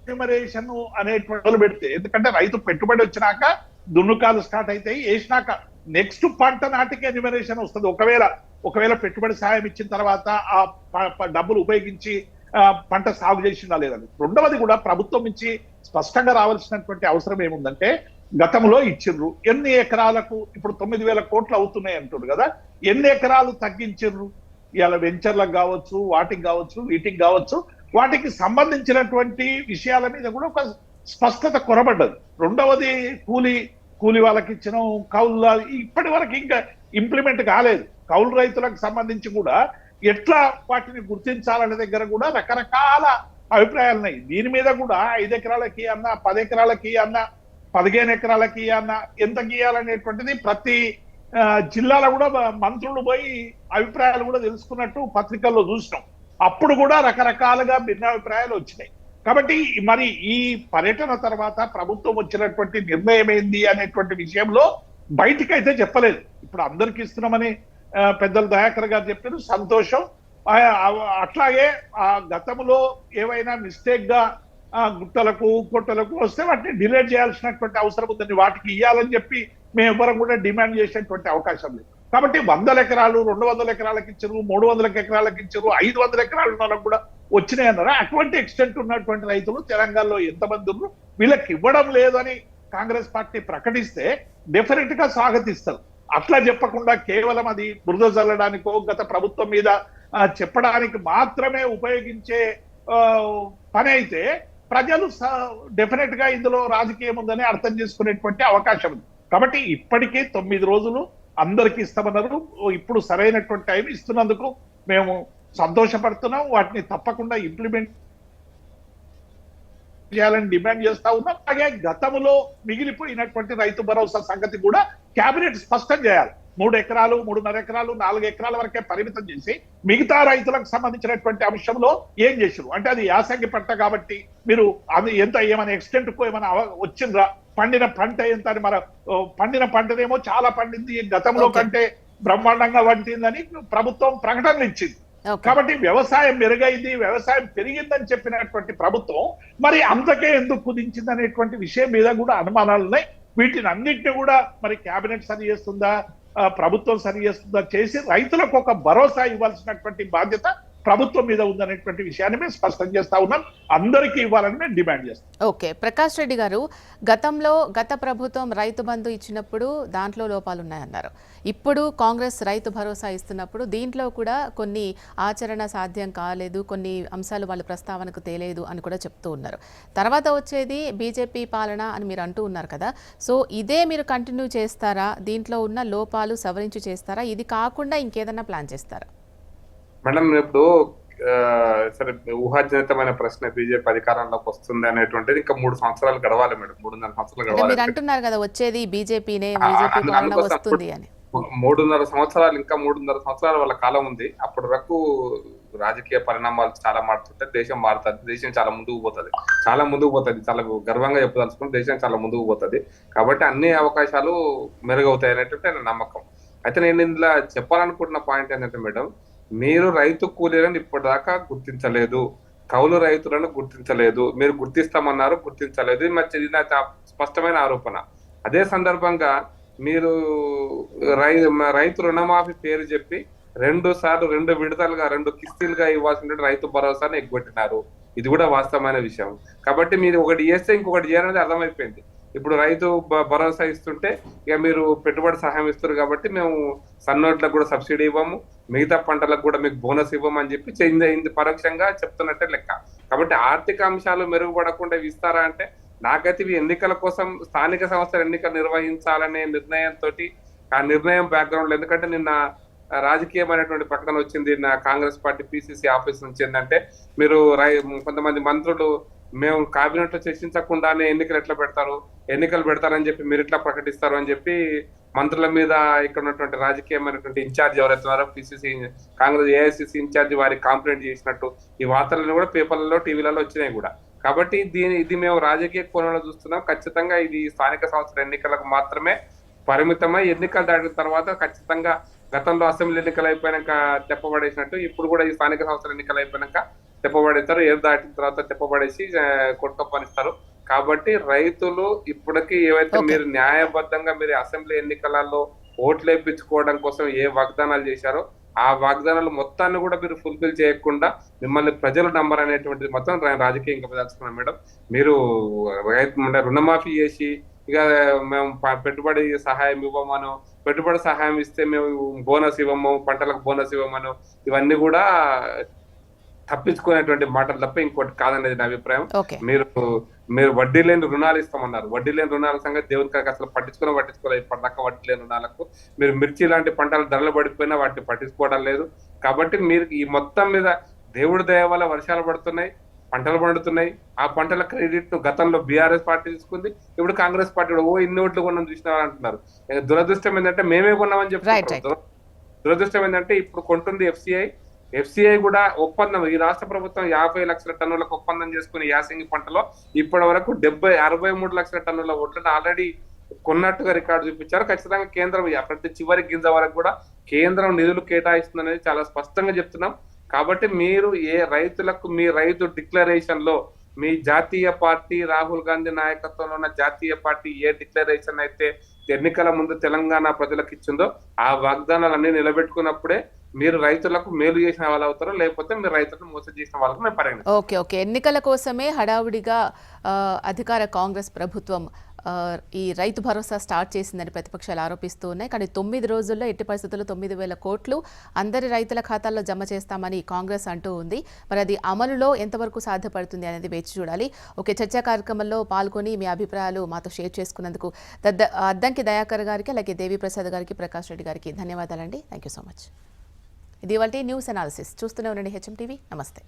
ఎన్యూమరేషన్ అనేటువంటి పెడితే, ఎందుకంటే రైతు పెట్టుబడి వచ్చినాక దున్నుకాలు స్టార్ట్ అవుతాయి, వేసినాక నెక్స్ట్ పంట నాటికి ఎన్యూమరేషన్ వస్తుంది. ఒకవేళ పెట్టుబడి సాయం ఇచ్చిన తర్వాత ఆ డబ్బులు ఉపయోగించి పంట సాగు చేసిందా లేదని. రెండవది కూడా ప్రభుత్వం నుంచి స్పష్టంగా రావాల్సినటువంటి అవసరం ఏముందంటే, గతంలో ఇచ్చిర్రు ఎన్ని ఎకరాలకు, ఇప్పుడు 9,000 కోట్లు అవుతున్నాయి అంటున్నారు కదా, ఎన్ని ఎకరాలు తగ్గించిర్రు. ఇవాళ వెంచర్లకు కావచ్చు, వాటికి కావచ్చు, వీటికి కావచ్చు, వాటికి సంబంధించినటువంటి విషయాల మీద కూడా ఒక స్పష్టత కొరబడ్డది. రెండవది కూలి వాళ్ళకి ఇచ్చిన కౌలు ఇప్పటి వరకు ఇంకా ఇంప్లిమెంట్ కాలేదు. కౌలు రైతులకు సంబంధించి కూడా ఎట్లా వాటిని గుర్తించాలనే దగ్గర కూడా రకరకాల అభిప్రాయాలు ఉన్నాయి. దీని మీద కూడా 5 ఎకరాలకి అన్నా 10 ఎకరాలకి అన్నా 15 ఎకరాలకి అన్నా ఎంత గీయాలనేటువంటిది ప్రతి జిల్లాలో కూడా మంత్రులు పోయి అభిప్రాయాలు కూడా తెలుసుకున్నట్టు పత్రికల్లో చూసినాం. అప్పుడు కూడా రకరకాలుగా భిన్నాభిప్రాయాలు వచ్చినాయి. కాబట్టి మరి ఈ పర్యటన తర్వాత ప్రభుత్వం వచ్చినటువంటి నిర్ణయం ఏంది అనేటువంటి విషయంలో బయటికైతే చెప్పలేదు. ఇప్పుడు అందరికి ఇస్తున్నామని పెద్దలు దయాకర్ గారు చెప్పారు, సంతోషం. అట్లాగే ఆ గతంలో ఏవైనా మిస్టేక్ గా గుట్టలకు కొట్టలకు వస్తే వాటిని డిలీట్ చేయాల్సినటువంటి అవసరం ఉందని, వాటికి ఇవ్వాలని చెప్పి మేము ఎవరం కూడా డిమాండ్ చేసేటువంటి అవకాశం లేదు. కాబట్టి 100 ఎకరాలు 200 ఎకరాలకు ఇచ్చారు, 300 ఎకరాలకు ఇచ్చారు, 500 ఎకరాలు ఉన్న వాళ్ళకు కూడా వచ్చినాయి అన్నారా. అటువంటి ఎక్స్టెంట్ ఉన్నటువంటి రైతులు తెలంగాణలో ఎంతమంది ఉన్నారు, వీళ్ళకి ఇవ్వడం లేదని కాంగ్రెస్ పార్టీ ప్రకటిస్తే డెఫినెట్ గా స్వాగతిస్తారు. అట్లా చెప్పకుండా కేవలం అది బురద చల్లడానికో గత ప్రభుత్వం మీద చెప్పడానికి మాత్రమే ఉపయోగించే పని అయితే ప్రజలు డెఫినెట్ గా ఇందులో రాజకీయం ఉందని అర్థం చేసుకునేటువంటి అవకాశం ఉంది. కాబట్టి ఇప్పటికే 9 రోజులు అందరికీ ఇస్తామన్నారు. ఇప్పుడు సరైనటువంటి టైం ఇస్తున్నందుకు మేము సంతోషపడుతున్నాం. వాటిని తప్పకుండా ఇంప్లిమెంట్ చేయాలని డిమాండ్ చేస్తా ఉన్నాం. అలాగే గతంలో మిగిలిపోయినటువంటి రైతు భరోసా సంగతి కూడా కేబినెట్ స్పష్టం చేయాలి. 3 ఎకరాలు 3.5 ఎకరాలు 4 ఎకరాల వరకే పరిమితం చేసి మిగతా రైతులకు సంబంధించినటువంటి అంశంలో ఏం చేశారు అంటే, అది యాసంగి పంట కాబట్టి మీరు అది ఎంత ఏమైనా ఎక్స్టెంట్ కు ఏమైనా వచ్చిండ్రా, పండిన పంట ఎంత అని, మన పండిన పంటనేమో చాలా పండింది, గతంలో కంటే బ్రహ్మాండంగా వంటిందని ప్రభుత్వం ప్రకటనలు ఇచ్చింది. కాబట్టి వ్యవసాయం మెరుగైంది, వ్యవసాయం పెరిగిందని చెప్పినటువంటి ప్రభుత్వం మరి అంతకే ఎందుకు కుదించింది అనేటువంటి విషయం మీద కూడా అనుమానాలు ఉన్నాయి. వీటిని అన్నింటినీ కూడా మరి కేబినెట్ సరి చేస్తుందా, ప్రభుత్వం సరి చేస్తుందా చేసి రైతులకు ఒక భరోసా ఇవ్వాల్సినటువంటి బాధ్యత ప్రభుత్వం మీద ఉందనేటువంటి విషయాన్ని మేము స్పష్టం చేస్తా ఉన్నాం. అందరికీ ఇవ్వాలని మేము డిమాండ్ చేస్తాం. ఓకే, ప్రకాష్ రెడ్డి గారు, గత ప్రభుత్వం రైతు బంధు ఇచ్చినప్పుడు దాంట్లో లోపాలు ఉన్నాయన్నారు. ఇప్పుడు కాంగ్రెస్ రైతు భరోసా ఇస్తున్నప్పుడు దీంట్లో కూడా కొన్ని ఆచరణ సాధ్యం కాలేదు, కొన్ని అంశాలు వాళ్ళు ప్రస్తావనకు తేలేదు అని కూడా చెప్తూ ఉన్నారు. తర్వాత వచ్చేది బీజేపీ పాలన అని మీరు అంటూ ఉన్నారు కదా, సో ఇదే మీరు కంటిన్యూ చేస్తారా, దీంట్లో ఉన్న లోపాలు సవరించి చేస్తారా, ఇది కాకుండా ఇంకేదన్నా ప్లాన్ చేస్తారా? మేడం, ఇప్పుడు సరే ఊహాజనితమైన ప్రశ్న, బీజేపీ అధికారంలోకి వస్తుంది అనేటువంటిది ఇంకా 3 సంవత్సరాలు గడవాలి మేడం, 3.5 సంవత్సరాలు గడవాలి. మీరు అంటున్నారు కదా వచ్చేది బీజేపీనే, బీజేపీ పాలన వస్తుంది అని. 3.5 సంవత్సరాలు, ఇంకా 3.5 సంవత్సరాల వాళ్ళ కాలం ఉంది. అప్పటి వరకు రాజకీయ పరిణామాలు చాలా మారుతుంటాయి, దేశం మారుతుంది, దేశం చాలా ముందుకు పోతుంది, చాలా గర్వంగా చెప్పదలుచుకుంటే దేశం చాలా ముందుకు పోతుంది. కాబట్టి అన్ని అవకాశాలు మెరుగవుతాయి అనేటువంటి నా నమ్మకం. అయితే నేను ఇందులో చెప్పాలనుకుంటున్న పాయింట్ ఏంటంటే మేడం, మీరు రైతు కూలీలను ఇప్పటిదాకా గుర్తించలేదు, కౌలు రైతులను గుర్తించలేదు, మీరు గుర్తిస్తామన్నారు, గుర్తించలేదు. ఇది నాకు స్పష్టమైన ఆరోపణ. అదే సందర్భంగా మీరు రైతు రుణమాఫీ పేరు చెప్పి 2 విడతలుగా 2 కిస్తీలుగా ఇవ్వాల్సిన రైతు భరోసాను ఎగ్గొట్టినారు. ఇది కూడా వాస్తవమైన విషయం. కాబట్టి మీరు ఒకటి చేస్తే ఇంకొకటి చేయాలనేది అర్థమైపోయింది. ఇప్పుడు రైతు భరోసా ఇస్తుంటే ఇక మీరు పెట్టుబడి సహాయం ఇస్తారు కాబట్టి మేము సన్నోట్లకు కూడా సబ్సిడీ ఇవ్వము, మిగతా పంటలకు కూడా మీకు బోనస్ ఇవ్వమని చెప్పి చేంజ్ పరోక్షంగా చెప్తున్నట్టే లెక్క. కాబట్టి ఆర్థిక అంశాలు మెరుగుపడకుండా ఇవి ఇస్తారా అంటే నాకైతే ఇవి ఎన్నికల కోసం స్థానిక సంస్థల ఎన్నికలు నిర్వహించాలనే నిర్ణయంతో ఆ నిర్ణయం బ్యాక్గ్రౌండ్, ఎందుకంటే నిన్న రాజకీయమైనటువంటి ప్రకటన వచ్చింది నా కాంగ్రెస్ పార్టీ పిసిసి ఆఫీస్ నుంచి. ఏంటంటే మీరు కొంతమంది మంత్రులు మేము కేబినెట్ లో చర్చించకుండానే ఎన్నికలు ఎట్లా పెడతారు, ఎన్నికలు పెడతారని చెప్పి మీరు ఎట్లా ప్రకటిస్తారు అని చెప్పి మంత్రుల మీద ఇక్కడ ఉన్నటువంటి రాజకీయమైనటువంటి ఇన్ఛార్జ్ ఎవరైతే ఉన్నారో పిసిసి కాంగ్రెస్ ఏఐసిసి ఇన్ఛార్జ్ వారికి కంప్లైంట్ చేసినట్టు ఈ వార్తలను కూడా పేపర్లలో టీవీలలో వచ్చినాయి కూడా. కాబట్టి ఇది మేము రాజకీయ కోణంలో చూస్తున్నాం. ఖచ్చితంగా ఇది స్థానిక సంస్థల ఎన్నికలకు మాత్రమే పరిమితమై ఎన్నికలు దాటిన తర్వాత ఖచ్చితంగా గతంలో అసెంబ్లీ ఎన్నికలు అయిపోయాక తెప్పబడేసినట్టు ఇప్పుడు కూడా ఈ స్థానిక సంస్థల ఎన్నికలు అయిపోయాక తెప్పబడేస్తారు, ఏరు దాటిన తర్వాత తెప్పబడేసి కొట్టుకొప్పనిస్తారు. కాబట్టి రైతులు ఇప్పటికీ ఏవైతే మీరు న్యాయబద్ధంగా మీరు అసెంబ్లీ ఎన్నికలలో ఓట్లు వేయించుకోవడం కోసం ఏ వాగ్దానాలు చేశారో ఆ వాగ్దానాలు మొత్తాన్ని కూడా మీరు ఫుల్ఫిల్ చేయకుండా మిమ్మల్ని ప్రజలు నంబర్ అనేటువంటిది మొత్తం రాజకీయంగా తెలుసుకున్నాం మేడం. మీరు రుణమాఫీ చేసి ఇక మేము పెట్టుబడి సహాయం ఇవ్వమను, పెట్టుబడి సహాయం ఇస్తే మేము బోనస్ ఇవ్వము, పంటలకు బోనస్ ఇవ్వమను, ఇవన్నీ కూడా తప్పించుకునేటువంటి మాటలు తప్ప ఇంకోటి కాదనేది నా అభిప్రాయం. మీరు వడ్డీ లేని రుణాలు ఇస్తామన్నారు. వడ్డీ లేని రుణాల సంగతి దేవుని కాక అసలు పట్టించుకోలేదు. ఇప్పటిదాకా వడ్డీ లేని రుణాలకు మీరు మిర్చి లాంటి పంటలు ధరలు పడిపోయినా వాటిని పట్టించుకోవడం లేదు. కాబట్టి మీరు ఈ మొత్తం మీద దేవుడి దయ వల్ల వర్షాలు పడుతున్నాయి, పంటలు పండుతున్నాయి. ఆ పంటల క్రెడిట్ గతంలో బీఆర్ఎస్ పార్టీ తీసుకుంది, ఇప్పుడు కాంగ్రెస్ పార్టీ కూడా ఇన్ని ఓట్లు కొన్నాం చూసిన అంటున్నారు. దురదృష్టం ఏంటంటే మేమే కొన్నామని చెప్తున్నారు. దురదృష్టం ఏంటంటే ఇప్పుడు కొంటుంది ఎఫ్సిఐ కూడా ఒప్పందం, ఈ రాష్ట్ర ప్రభుత్వం 50 లక్షల టన్నులకు ఒప్పందం చేసుకుని యాసంగి పంటలో ఇప్పటి వరకు 63 లక్షల టన్నుల ఓట్లను ఆల్రెడీ కొన్నట్టుగా రికార్డు చూపించారు. ఖచ్చితంగా కేంద్రం ప్రతి చివరి గింజ వరకు కూడా కేంద్రం నిధులు కేటాయిస్తుందనేది చాలా స్పష్టంగా చెప్తున్నాం. కాబట్టి మీరు ఏ రైతులకు మీ రైతు డిక్లరేషన్ లో మీ జాతీయ పార్టీ రాహుల్ గాంధీ నాయకత్వంలో ఉన్న జాతీయ పార్టీ ఏ డిక్లరేషన్ అయితే ఎన్నికల ముందు తెలంగాణ ప్రజలకు ఇచ్చిందో ఆ వాగ్దానాలన్నీ నిలబెట్టుకున్నప్పుడే మీరు రైతులకు మేలు చేసిన వాళ్ళు అవుతారో, లేకపోతే మీరు రైతులను మోసం చేసిన వాళ్ళకు మేము పరిగణిస్తాం. ఓకే. ఎన్నికల కోసమే హడావుడిగా అధికార కాంగ్రెస్ ప్రభుత్వం ఈ రైతు భరోసా స్టార్ట్ చేసిందని ప్రతిపక్షాలు ఆరోపిస్తూ ఉన్నాయి. కానీ 9 రోజుల్లో ఎట్టి పరిస్థితుల్లో 9,000 కోట్లు అందరి రైతుల ఖాతాల్లో జమ చేస్తామని కాంగ్రెస్ అంటూ ఉంది. మరి అది అమలులో ఎంతవరకు సాధ్యపడుతుంది అనేది వేచి చూడాలి. ఓకే, చర్చా కార్యక్రమంలో పాల్గొని మీ అభిప్రాయాలు మాతో షేర్ చేసుకున్నందుకు అద్దంకి దయాకర్ గారికి, అలాగే దేవిప్రసాద్ గారికి, ప్రకాష్ రెడ్డి గారికి ధన్యవాదాలండి. Thank you so much. ఇది ఇవాల్టి న్యూస్ అనాలిసిస్. చూస్తూనే ఉండండి హెచ్ఎం టీవీ. నమస్తే.